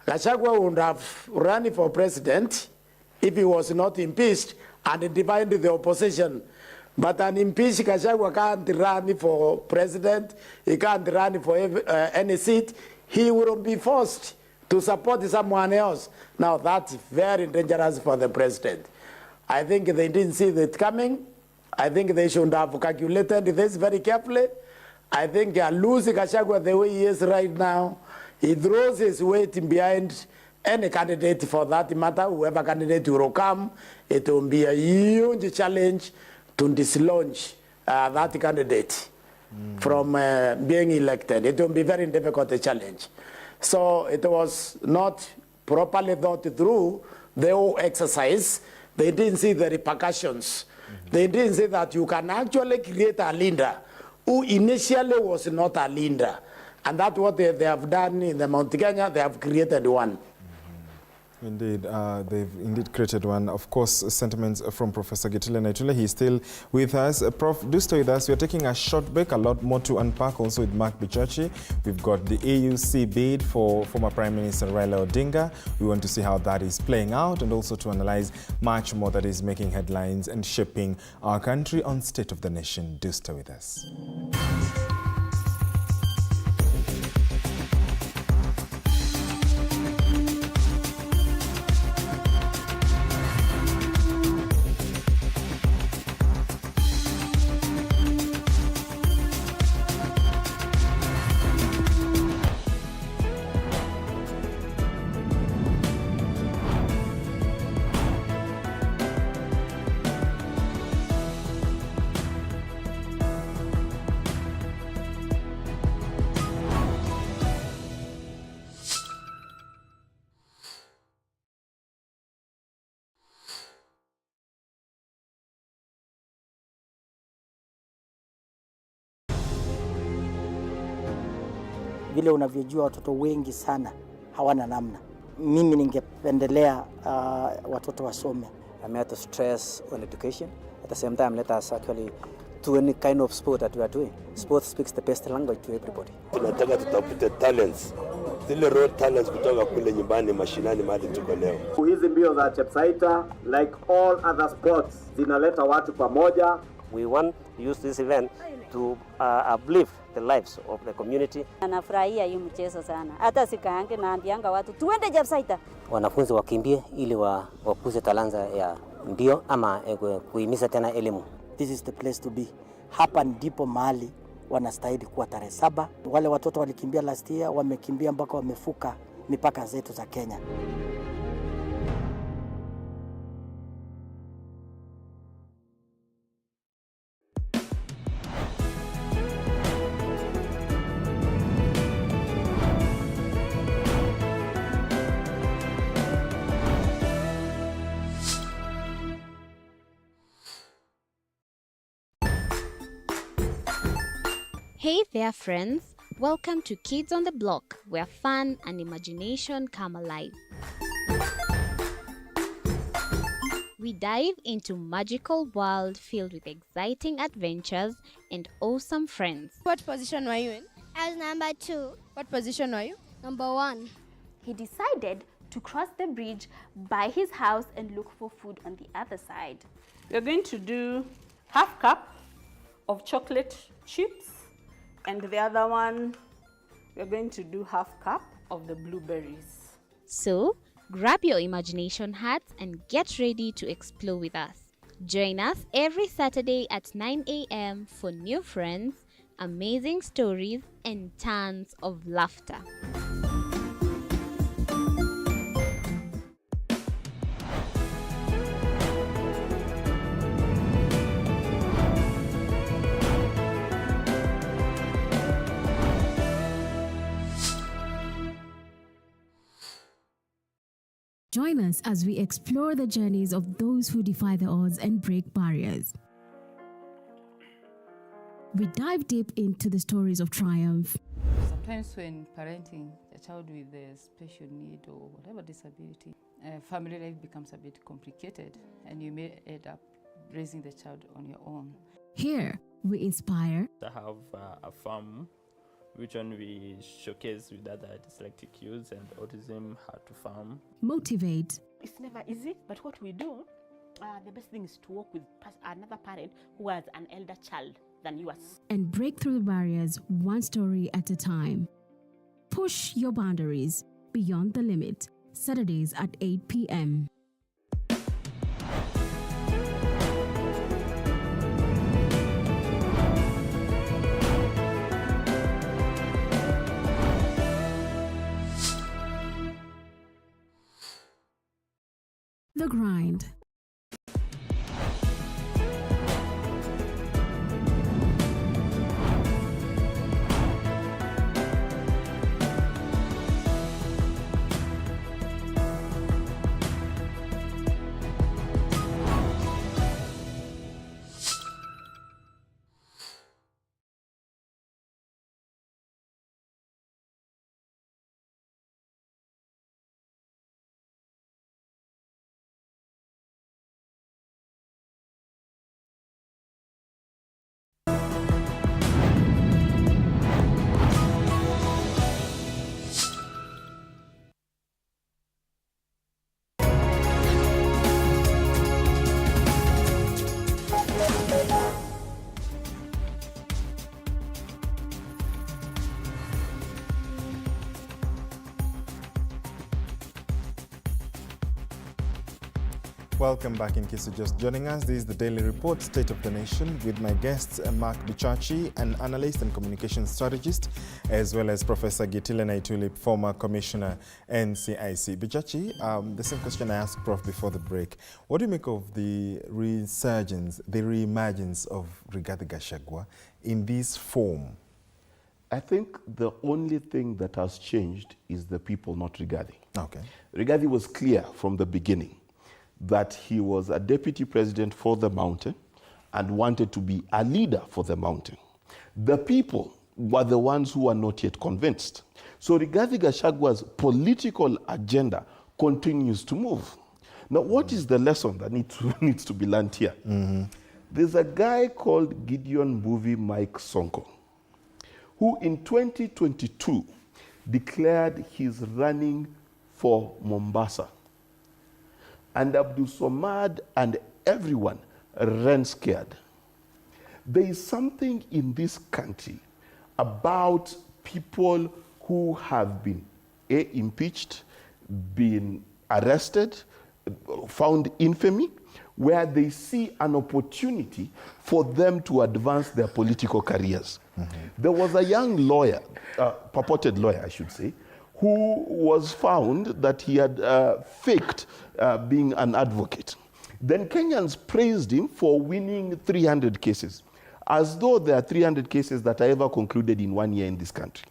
Gachagua would have run for president if he was not impeached and divided the opposition. But an impeached Gachagua can't run for president. He can't run for any seat. He will be forced to support someone else. Now that's very dangerous for the president. I think they didn't see that coming. I think they should have calculated this very carefully. I think losing Gachagua the way he is right now, he throws his weight behind any candidate for that matter. Whoever candidate will come, it will be a huge challenge to dislodge that candidate from being elected. It will be very difficult a challenge. So it was not properly thought through the whole exercise. They didn't see the repercussions. They didn't see that you can actually create a leader who initially was not a leader. And that's what they have done in the Mount Kenya. They have created one. Indeed, they've indeed created one. Of course, sentiments from Professor Gitile Naitule. He's still with us. Prof, do stay with us. We're taking a short break. A lot more to unpack also with Mark Bichachi. We've got the AUC bid for former Prime Minister Raila Odinga. We want to see how that is playing out and also to analyze much more that is making headlines and shaping our country on State of the Nation. Do stay with us. Vile unavyojua watoto wengi sana hawana namna. Mimi ningependelea watoto wasome. I'm here to stress on education. At the same time, let us actually do any kind of sport that we are doing. Sport speaks the best language to everybody. Tunataka tutafute talents. Zile raw talents kutoka kule nyumbani mashinani mahali tuko leo. Hizi mbio za Chepsaita, like all other sports, zinaleta watu pamoja. We want to use this event to uplift the lives of the community. Anafurahia hii mchezo sana. Hata sikaange naambianga watu tuende Chepsaita. Wanafunzi wakimbie ili wakuze talanta ya mbio ama kuhimiza tena elimu. This is the place to be. Hapa ndipo mahali wanastahili kuwa tarehe 7. Wale watoto walikimbia last year, wamekimbia mpaka wamefuka mipaka zetu za Kenya. Hey there, friends. Welcome to Kids on the Block, where fun and imagination come alive. We dive into magical world filled with exciting adventures and awesome friends. What position were you in? I was number 2. What position were you? Number 1. He decided to cross the bridge by his house and look for food on the other side. We're going to do half cup of chocolate chips, and the other one, we're going to do half cup of the blueberries. So, grab your imagination hats and get ready to explore with us. Join us every Saturday at 9 a.m. for new friends, amazing stories, and tons of laughter. Join us as we explore the journeys of those who defy the odds and break barriers. We dive deep into the stories of triumph. Sometimes when parenting a child with a special need or whatever disability, family life becomes a bit complicated and you may end up raising the child on your own. Here, we inspire. I have a farm which one we showcase with other dyslexic youths and autism how to farm. Motivate. It's never easy, but what we do, the best thing is to work with another parent who has an elder child than yours. And break through the barriers one story at a time. Push your boundaries beyond the limit. Saturdays at 8 p.m. The Grind. Welcome back in case you're just joining us. This is the Daily Report, State of the Nation, with my guests, Mark Bichachi, an analyst and communication strategist, as well as Professor Gitile Naitulip, former commissioner, NCIC. Bichachi, the same question I asked Prof before the break. What do you make of the resurgence, the reemergence of Rigathi Gachagua in this form? I think the only thing that has changed is the people, not Rigathi. Okay. Rigathi was clear from the beginning that he was a deputy president for the mountain and wanted to be a leader for the mountain. The people were the ones who were not yet convinced. So Rigathi Gachagua's political agenda continues to move. Now, what is the lesson that needs to be learned here? There's a guy called Gideon Mbuvi Mike Sonko, who in 2022 declared he's running for Mombasa. And Abdul Somad and everyone ran scared. There is something in this country about people who have been impeached, been arrested, found infamy, where they see an opportunity for them to advance their political careers. There was a young lawyer, purported lawyer I should say, who was found that he had faked being an advocate. Then Kenyans praised him for winning 300 cases, as though there are 300 cases that are ever concluded in 1 year in this country.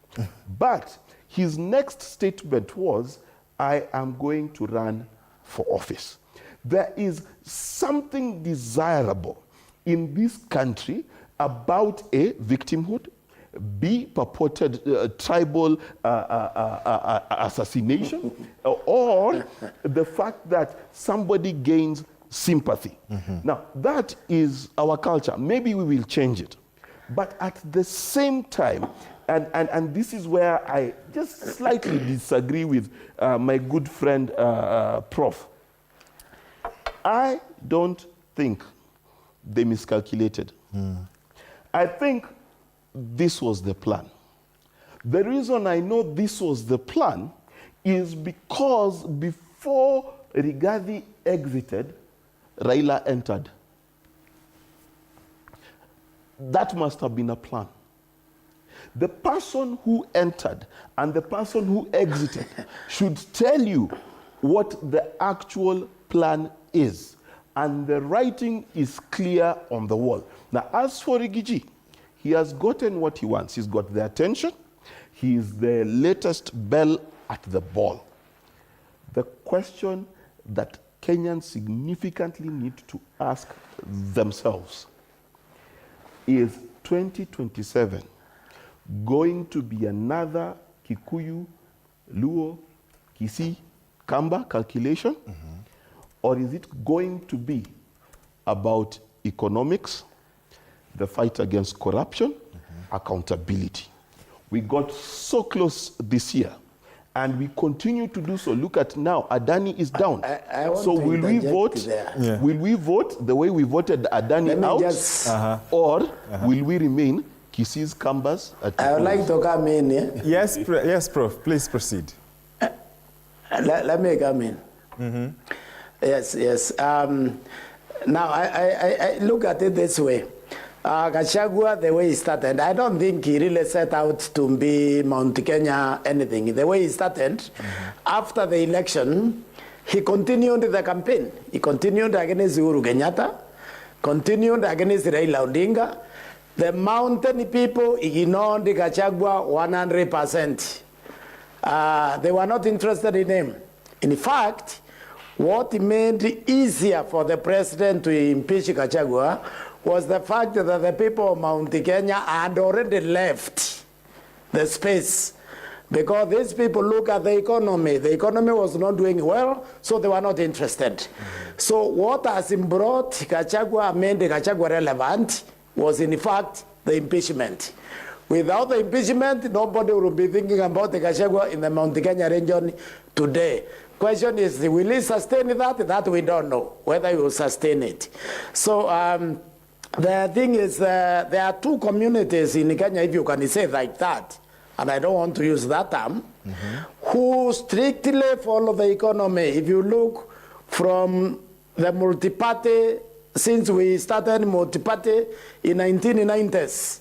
But his next statement was, I am going to run for office. There is something desirable in this country about A, victimhood, B, purported tribal assassination, or the fact that somebody gains sympathy. Now, that is our culture. Maybe we will change it. But at the same time, and this is where I just slightly disagree with my good friend, Prof. I don't think they miscalculated. I think this was the plan. The reason I know this was the plan is because before Rigathi exited, Raila entered. That must have been a plan. The person who entered and the person who exited should tell you what the actual plan is. And the writing is clear on the wall. Now, as for Rigiji, he has gotten what he wants. He's got the attention. He is the latest bell at the ball. The question that Kenyans significantly need to ask themselves is 2027 going to be another Kikuyu, Luo, Kisii, Kamba calculation? Or is it going to be about economics, the fight against corruption, accountability? We got so close this year, and we continue to do so. Look at now, Adani is down. I want so to will we vote? there. Will we vote the way we voted Adani out, or will we remain Kisii's Kambas? I would like to come in. Yes, yes, Prof. Please proceed. Let me come in. Yes. Now, I look at it this way. Gachagua, the way he started, I don't think he really set out to be Mount Kenya anything. The way he started, after the election, he continued the campaign. He continued against Uhuru Kenyatta, continued against Raila Odinga. The mountain people ignored Gachagua 100%. They were not interested in him. In fact, what made it easier for the president to impeach Gachagua was the fact that the people of Mount Kenya had already left the space, because these people look at the economy. The economy was not doing well, so they were not interested. So what has brought Gachagua, made Gachagua relevant, was in fact the impeachment. Without the impeachment, nobody will be thinking about the Gachagua in the Mount Kenya region today. Question is, will he sustain that? That we don't know, whether he will sustain it. So the thing is, there are two communities in Kenya, if you can say like that, and I don't want to use that term, who strictly follow the economy. If you look from the multi-party, since we started multi-party in 1990s,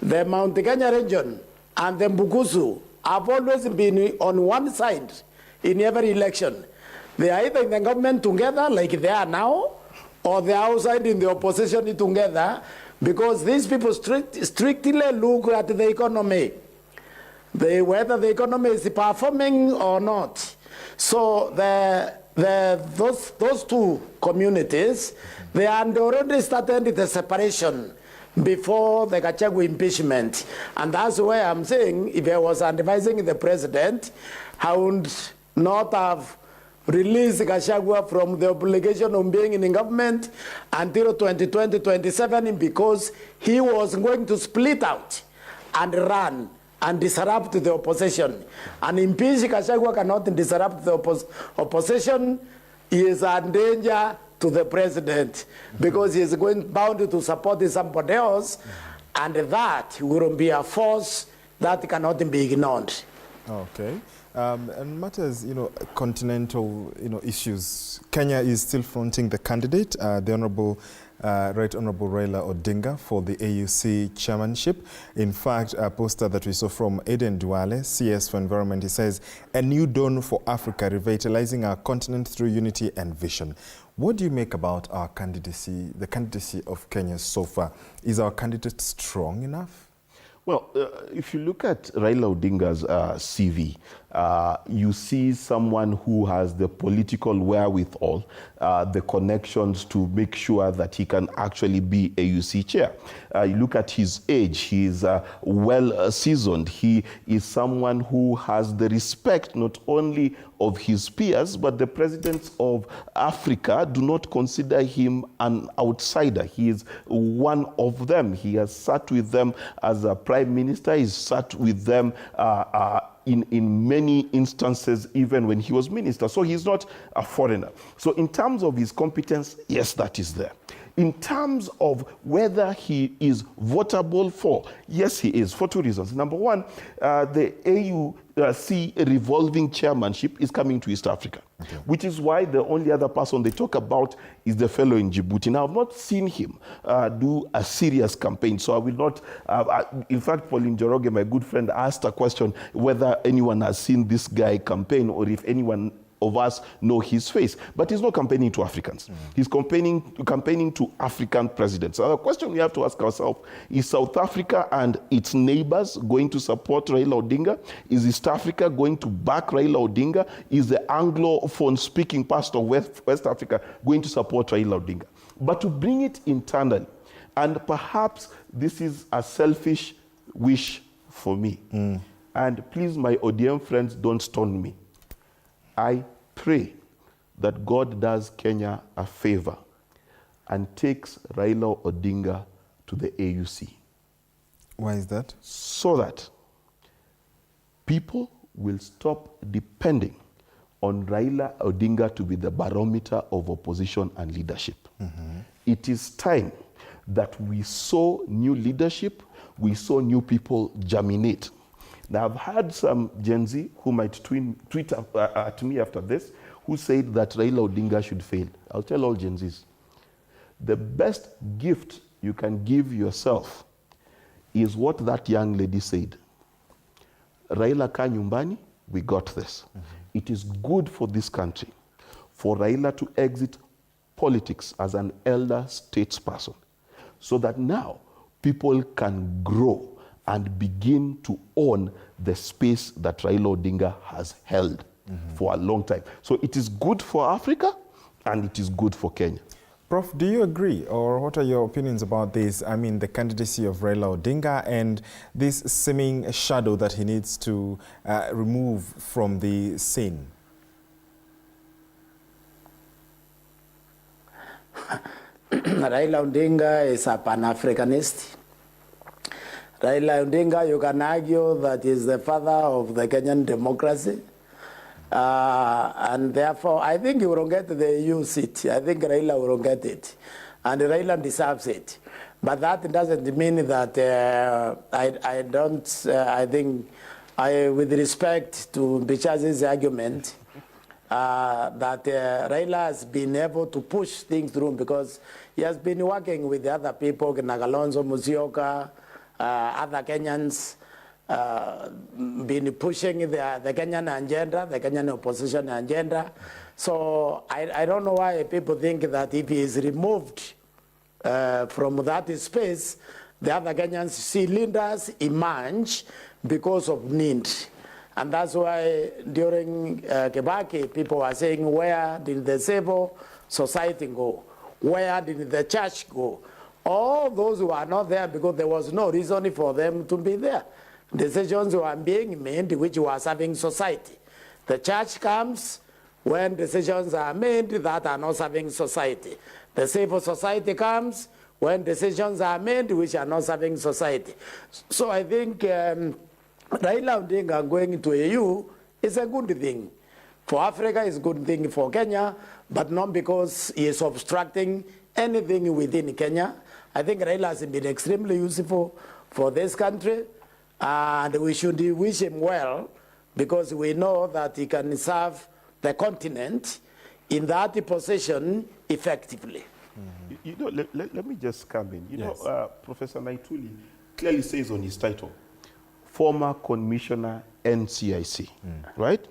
the Mount Kenya region and the Mbukusu have always been on one side in every election. They are either in the government together, like they are now, or they are outside in the opposition together, because these people strictly look at the economy, whether the economy is performing or not. So those two communities, they had already started the separation before the Gachagua impeachment. And that's why I'm saying, if I was advising the president, I would not have released Gachagua from the obligation of being in government until 2020-27, because he was going to split out and run and disrupt the opposition. And impeach Gachagua cannot disrupt the opposition. He is a danger to the president, because he is bound to support somebody else, and that will be a force that cannot be ignored. Okay. And matters, continental, issues. Kenya is still fronting the candidate, the Honorable Right Honorable Raila Odinga, for the AUC chairmanship. In fact, a poster that we saw from Aden Duale, CS for Environment, he says, "A new dawn for Africa, revitalizing our continent through unity and vision." What do you make about our candidacy, the candidacy of Kenya so far? Is our candidate strong enough? Well, if you look at Raila Odinga's CV, you see someone who has the political wherewithal, the connections to make sure that he can actually be AUC chair. You look at his age, he is well seasoned. He is someone who has the respect not only of his peers, but the presidents of Africa do not consider him an outsider. He is one of them. He has sat with them as a prime minister. He's sat with them in many instances, even when he was minister. So he's not a foreigner. So in terms of his competence, yes, that is there. In terms of whether he is votable for, yes, he is, for two reasons. Number one, the AUC revolving chairmanship is coming to East Africa, which is why the only other person they talk about is the fellow in Djibouti. Now, I've not seen him do a serious campaign, so I will not, in fact, Pauline Njoroge, my good friend, asked a question whether anyone has seen this guy campaign or if anyone of us know his face, but he's not campaigning to Africans. He's campaigning to African presidents. So the question we have to ask ourselves, is South Africa and its neighbors going to support Raila Odinga? Is East Africa going to back Raila Odinga? Is the Anglophone speaking part of West Africa going to support Raila Odinga? But to bring it internally, and perhaps this is a selfish wish for me, and please, my ODM friends, don't stone me. I pray that God does Kenya a favor and takes Raila Odinga to the AUC. Why is that? So that people will stop depending on Raila Odinga to be the barometer of opposition and leadership. It is time that we saw new leadership, we saw new people germinate. Now, I've had some Gen Z who might tweet at me after this, who said that Raila Odinga should fail. I'll tell all Gen Zs, the best gift you can give yourself is what that young lady said. Raila ka nyumbani, we got this. It is good for this country for Raila to exit politics as an elder statesperson, so that now people can grow and begin to own the space that Raila Odinga has held for a long time. So it is good for Africa and it is good for Kenya. Prof, do you agree, or what are your opinions about this? I mean, the candidacy of Raila Odinga and this seeming shadow that he needs to remove from the scene? Raila Odinga is a Pan-Africanist. Raila Odinga, you can argue that is the father of the Kenyan democracy. And therefore, I think he will get the EU seat. I think Raila will get it. And Raila deserves it. But that doesn't mean that I think, with respect to Bichazi's argument, that Raila has been able to push things through because he has been working with the other people, Nagalonzo Musyoka, other Kenyans, been pushing the Kenyan agenda, the Kenyan opposition agenda. So I don't know why people think that if he is removed from that space, the other Kenyans see leaders emerge because of need. And that's why during Kibaki, people were saying, where did the civil society go? Where did the church go? All those who are not there because there was no reason for them to be there. Decisions were being made which were serving society. The church comes when decisions are made that are not serving society. The civil society comes when decisions are made which are not serving society. So I think Raila Odinga going to EU is a good thing. For Africa, it's a good thing for Kenya, but not because he is obstructing anything within Kenya. I think Raila has been extremely useful for this country, and we should wish him well because we know that he can serve the continent in that position effectively. You know, let me just come in. You know, Professor Naituli clearly says on his title, former commissioner NCIC, right?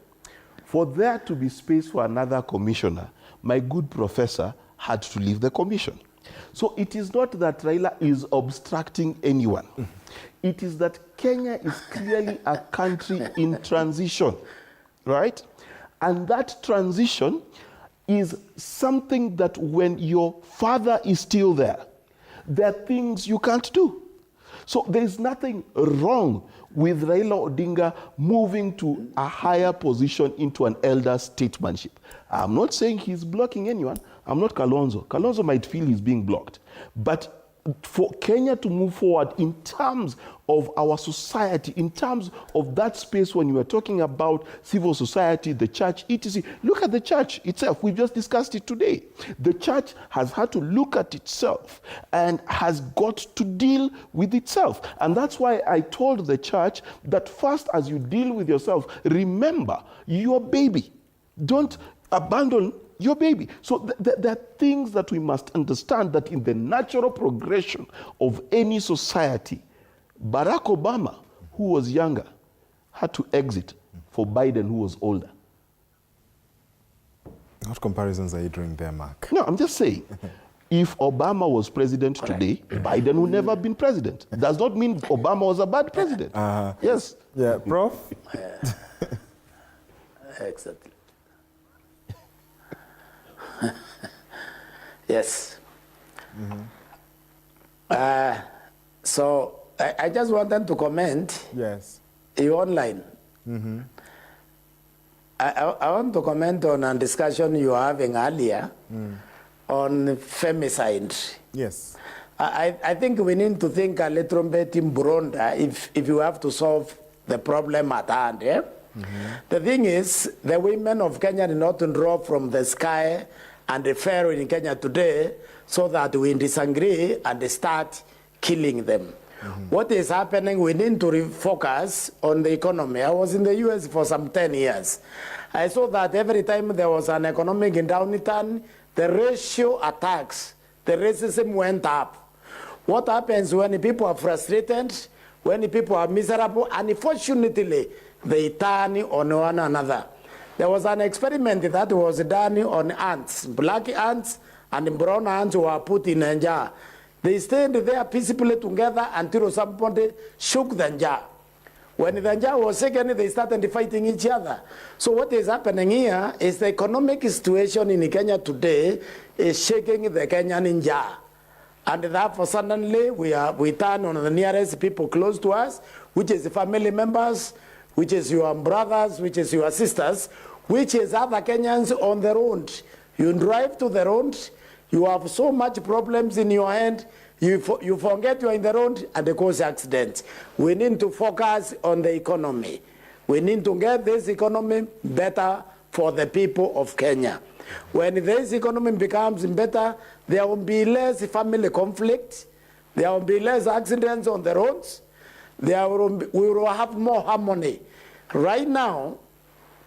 For there to be space for another commissioner, my good professor had to leave the commission. So it is not that Raila is obstructing anyone. It is that Kenya is clearly a country in transition, right? And that transition is something that when your father is still there are things you can't do. So there is nothing wrong with Raila Odinga moving to a higher position into an elder statesmanship. I'm not saying he's blocking anyone. I'm not Kalonzo. Kalonzo might feel he's being blocked. But for Kenya to move forward in terms of our society, in terms of that space when you were talking about civil society, the church, etc. Look at the church itself. We've just discussed it today. The church has had to look at itself and has got to deal with itself. And that's why I told the church that first, as you deal with yourself, remember your baby. Don't abandon your baby. So there are things that we must understand that in the natural progression of any society, Barack Obama, who was younger, had to exit for Biden, who was older. What comparisons are you drawing there, Mark? No, I'm just saying, if Obama was president today, Biden would never have been president. Does not mean Obama was a bad president. Yes. Yeah, Prof? Exactly. Yes. So I just wanted to comment. Yes. You online. I want to comment on a discussion you were having earlier on femicide. Yes. I think we need to think a little bit in broader if you have to solve the problem at hand. Eh? The thing is, the women of Kenya did not drop from the sky and the Pharaoh in Kenya today so that we disagree and start killing them. What is happening, we need to refocus on the economy. I was in the US for some 10 years. I saw that every time there was an economic downturn, the ratio attacks, the racism went up. What happens when people are frustrated, when people are miserable, and unfortunately, they turn on one another. There was an experiment that was done on ants. Black ants and brown ants were put in a jar. They stayed there peacefully together until somebody shook the jar. When the jar was shaken, they started fighting each other. So what is happening here is the economic situation in Kenya today is shaking the Kenyan jar. And therefore suddenly we turn on the nearest people close to us, which is the family members, which is your brothers, which is your sisters, which is other Kenyans on the road. You drive to the road, you have so much problems in your hand, you forget you are in the road and they cause accidents. We need to focus on the economy. We need to get this economy better for the people of Kenya. When this economy becomes better, there will be less family conflict, there will be less accidents on the roads, we will have more harmony. Right now,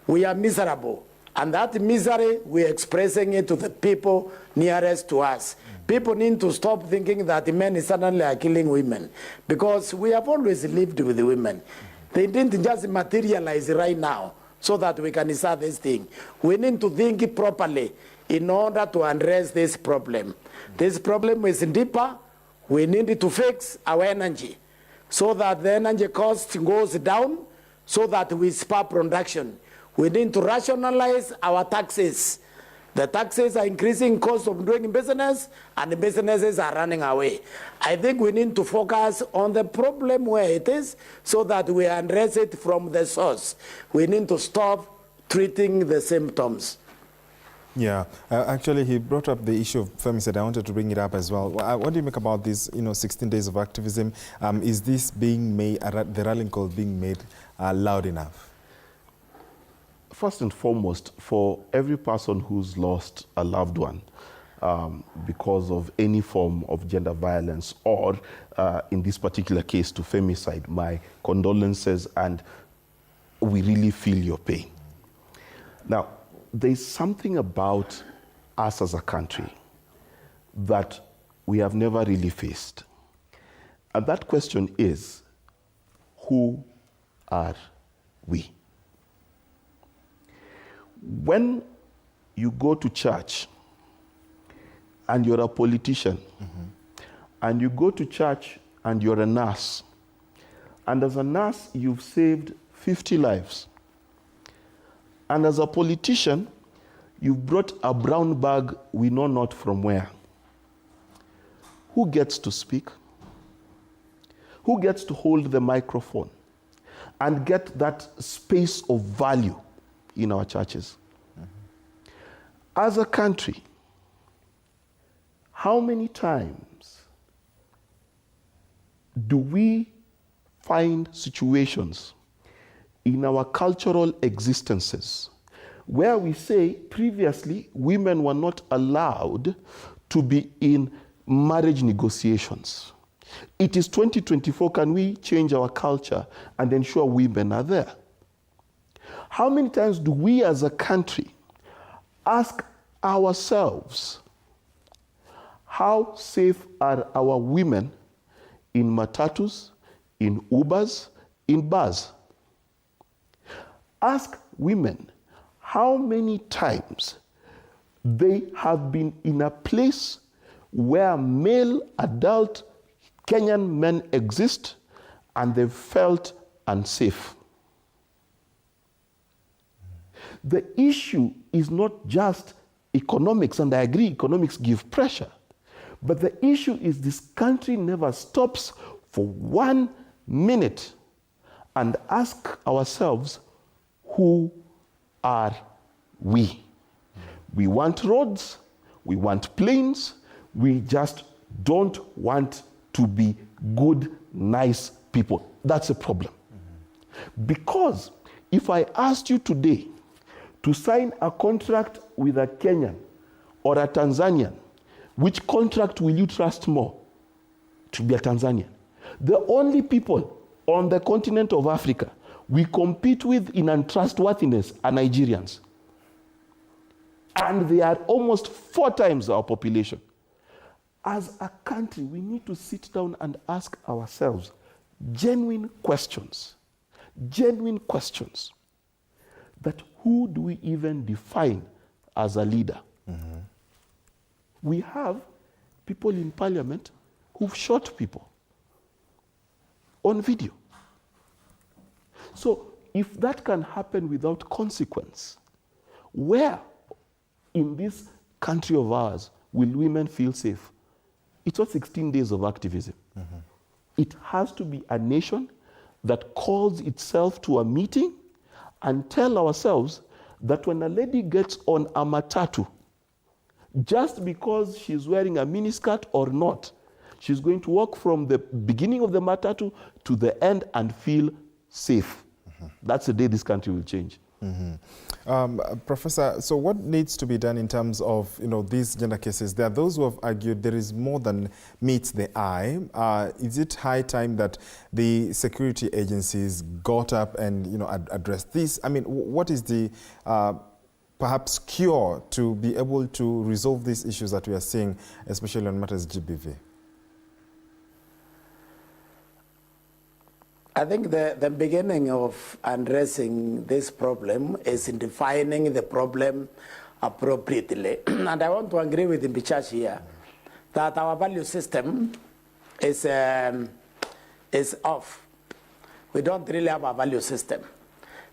we are miserable. And that misery, we're expressing it to the people nearest to us. People need to stop thinking that the men suddenly are killing women, because we have always lived with the women. They didn't just materialize right now so that we can start this thing. We need to think properly in order to address this problem. This problem is deeper. We need to fix our energy so that the energy cost goes down, so that we spur production. We need to rationalize our taxes. The taxes are increasing cost of doing business, and the businesses are running away. I think we need to focus on the problem where it is so that we address it from the source. We need to stop treating the symptoms. Yeah, actually, he brought up the issue of femicide. I wanted to bring it up as well. What do you make about this, 16 days of activism? Is this being made, the rallying call being made loud enough? First and foremost, for every person who's lost a loved one because of any form of gender violence, or in this particular case to femicide, my condolences, and we really feel your pain. Now, there's something about us as a country that we have never really faced. And that question is, who are we? When you go to church and you're a politician, and you go to church and you're a nurse, and as a nurse you've saved 50 lives, and as a politician you've brought a brown bag we know not from where, who gets to speak? Who gets to hold the microphone and get that space of value in our churches? As a country, how many times do we find situations in our cultural existences where we say previously women were not allowed to be in marriage negotiations? It is 2024, can we change our culture and ensure women are there? How many times do we as a country ask ourselves, how safe are our women in matatus, in Ubers, in bars? Ask women how many times they have been in a place where male adult Kenyan men exist and they felt unsafe. The issue is not just economics, and I agree economics give pressure, but the issue is this country never stops for 1 minute and ask ourselves, who are we? We want roads, we want planes, we just don't want to be good, nice people. That's a problem. Because if I asked you today to sign a contract with a Kenyan or a Tanzanian, which contract will you trust more? To be a Tanzanian. The only people on the continent of Africa we compete with in untrustworthiness are Nigerians. And they are almost 4 times our population. As a country, we need to sit down and ask ourselves genuine questions. Genuine questions. that who do we even define as a leader? We have people in parliament who've shot people on video. So if that can happen without consequence, where in this country of ours will women feel safe? It's not 16 days of activism. It has to be a nation that calls itself to a meeting and tell ourselves that when a lady gets on a matatu, just because she's wearing a miniskirt or not, she's going to walk from the beginning of the matatu to the end and feel safe. That's the day this country will change. Professor, so what needs to be done in terms of these gender cases? There are those who have argued there is more than meets the eye. Is it high time that the security agencies got up and addressed this? I mean, what is the perhaps cure to be able to resolve these issues that we are seeing, especially on matters GBV? I think the beginning of addressing this problem is in defining the problem appropriately. And I want to agree with Mbichachi here that our value system is off. We don't really have a value system.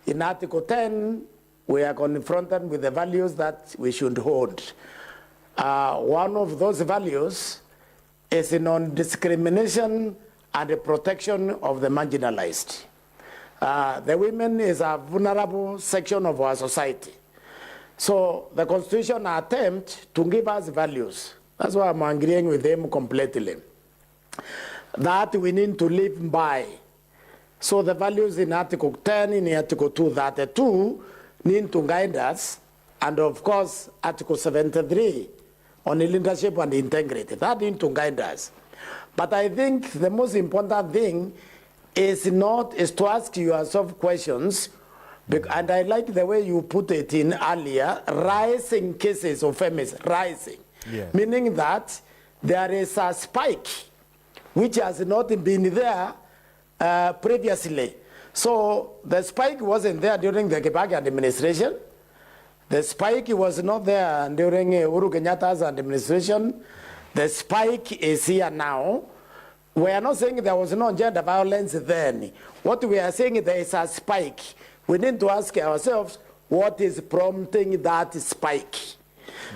In Article 10, we are confronted with the values that we should hold. One of those values is non-discrimination and the protection of the marginalized. The women is a vulnerable section of our society. So the Constitution attempts to give us values. That's why I'm agreeing with them completely. That we need to live by. So the values in Article 10, in Article 232, need to guide us. And of course, Article 73 on leadership and integrity, that need to guide us. But I think the most important thing is to ask yourself questions, and I like the way you put it in earlier, rising cases of femicides, rising. Yes. Meaning that there is a spike which has not been there previously. So the spike wasn't there during the Kibaki administration. The spike was not there during Uhuru Kenyatta's administration. The spike is here now. We are not saying there was no gender violence then. What we are saying is there is a spike. We need to ask ourselves what is prompting that spike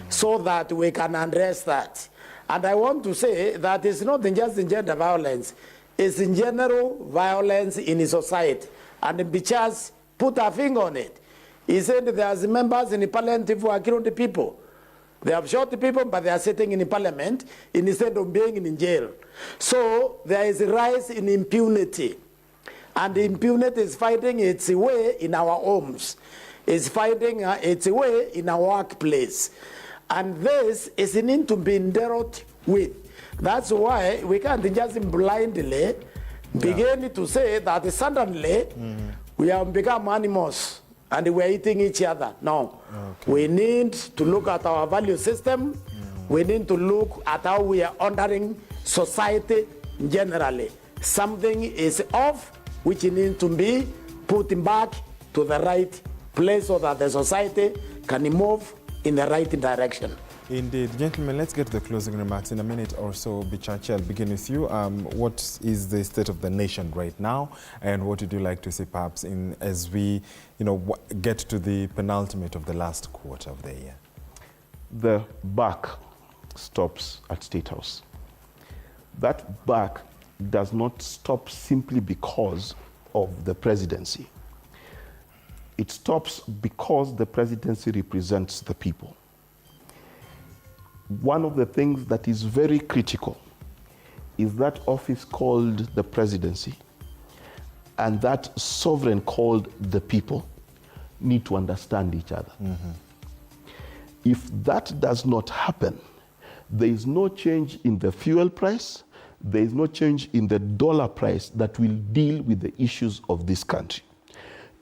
so that we can address that. And I want to say that it's not just in gender violence, it's in general violence in society. And Bichas put a finger on it. He said there's members in the parliament who are killing the people. They have shot the people, but they are sitting in the parliament instead of being in jail. So there is a rise in impunity. And impunity is finding its way in our homes. It's finding its way in our workplace. And this is need to be dealt with. That's why we can't just blindly begin to say that suddenly we have become animals and we're eating each other. No. Okay. We need to look at our value system. We need to look at how we are honoring society generally. Something is off, which needs to be put back to the right place so that the society can move in the right direction. Indeed. Gentlemen, let's get to the closing remarks in a minute or so. Bichachi, I'll begin with you. What is the state of the nation right now, and what would you like to see perhaps as we get to the penultimate of the last quarter of the year? The buck stops at State House. That buck does not stop simply because of the presidency. It stops because the presidency represents the people. One of the things that is very critical is that office called the presidency and that sovereign called the people need to understand each other. If that does not happen, there is no change in the fuel price, there is no change in the dollar price that will deal with the issues of this country.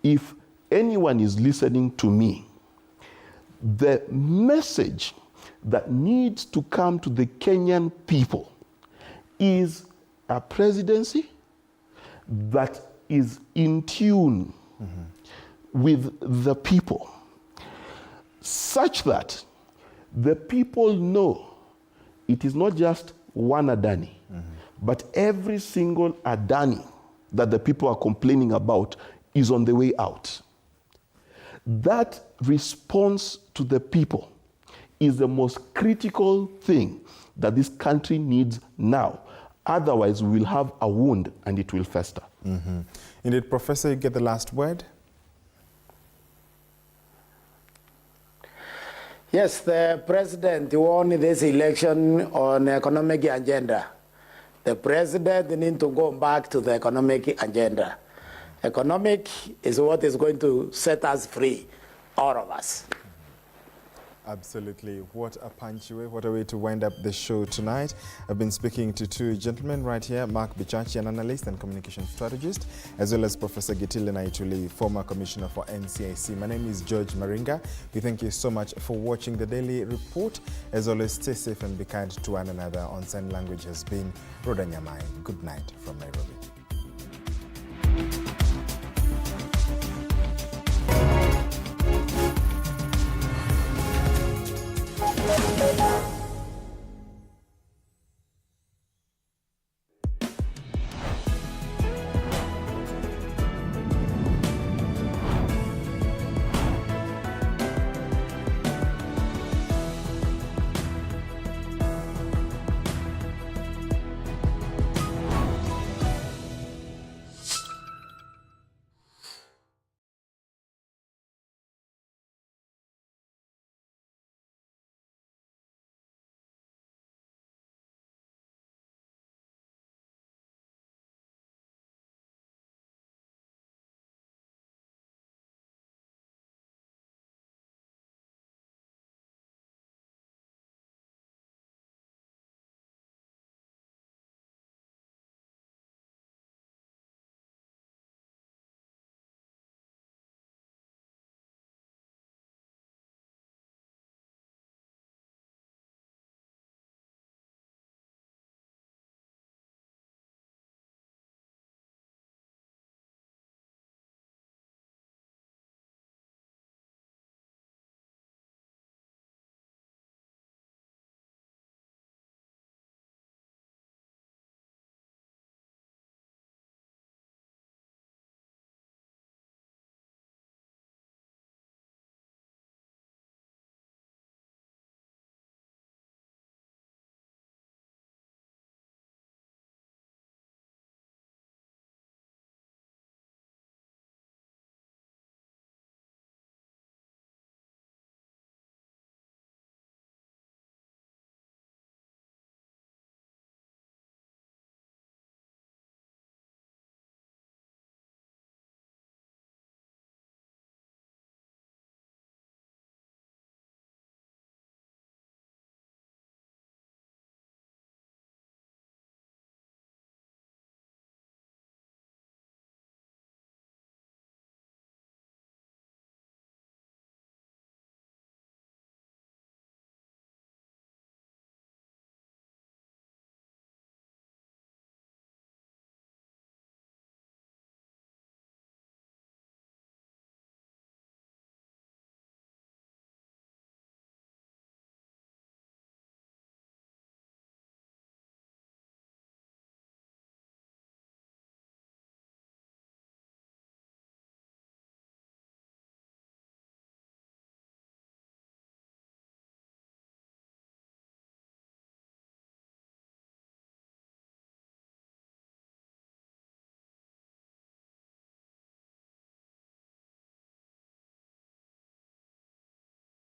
If anyone is listening to me, the message that needs to come to the Kenyan people is a presidency that is in tune with the people, such that the people know it is not just one Adani, but every single Adani that the people are complaining about is on the way out. That response to the people is the most critical thing that this country needs now. Otherwise, we will have a wound and it will fester. Indeed, Professor, you get the last word. Yes, the president won this election on economic agenda. The president needs to go back to the economic agenda. Economic is what is going to set us free, all of us. Absolutely. What a punchy way, what a way to wind up the show tonight. I've been speaking to two gentlemen right here, Mark Bichachi, an analyst and communication strategist, as well as Professor Gitile Naituli, former commissioner for NCIC. My name is George Maringa. We thank you so much for watching the Daily Report. As always, stay safe and be kind to one another. On Sign Language has been Rhoda Nyamai. Good night from Nairobi.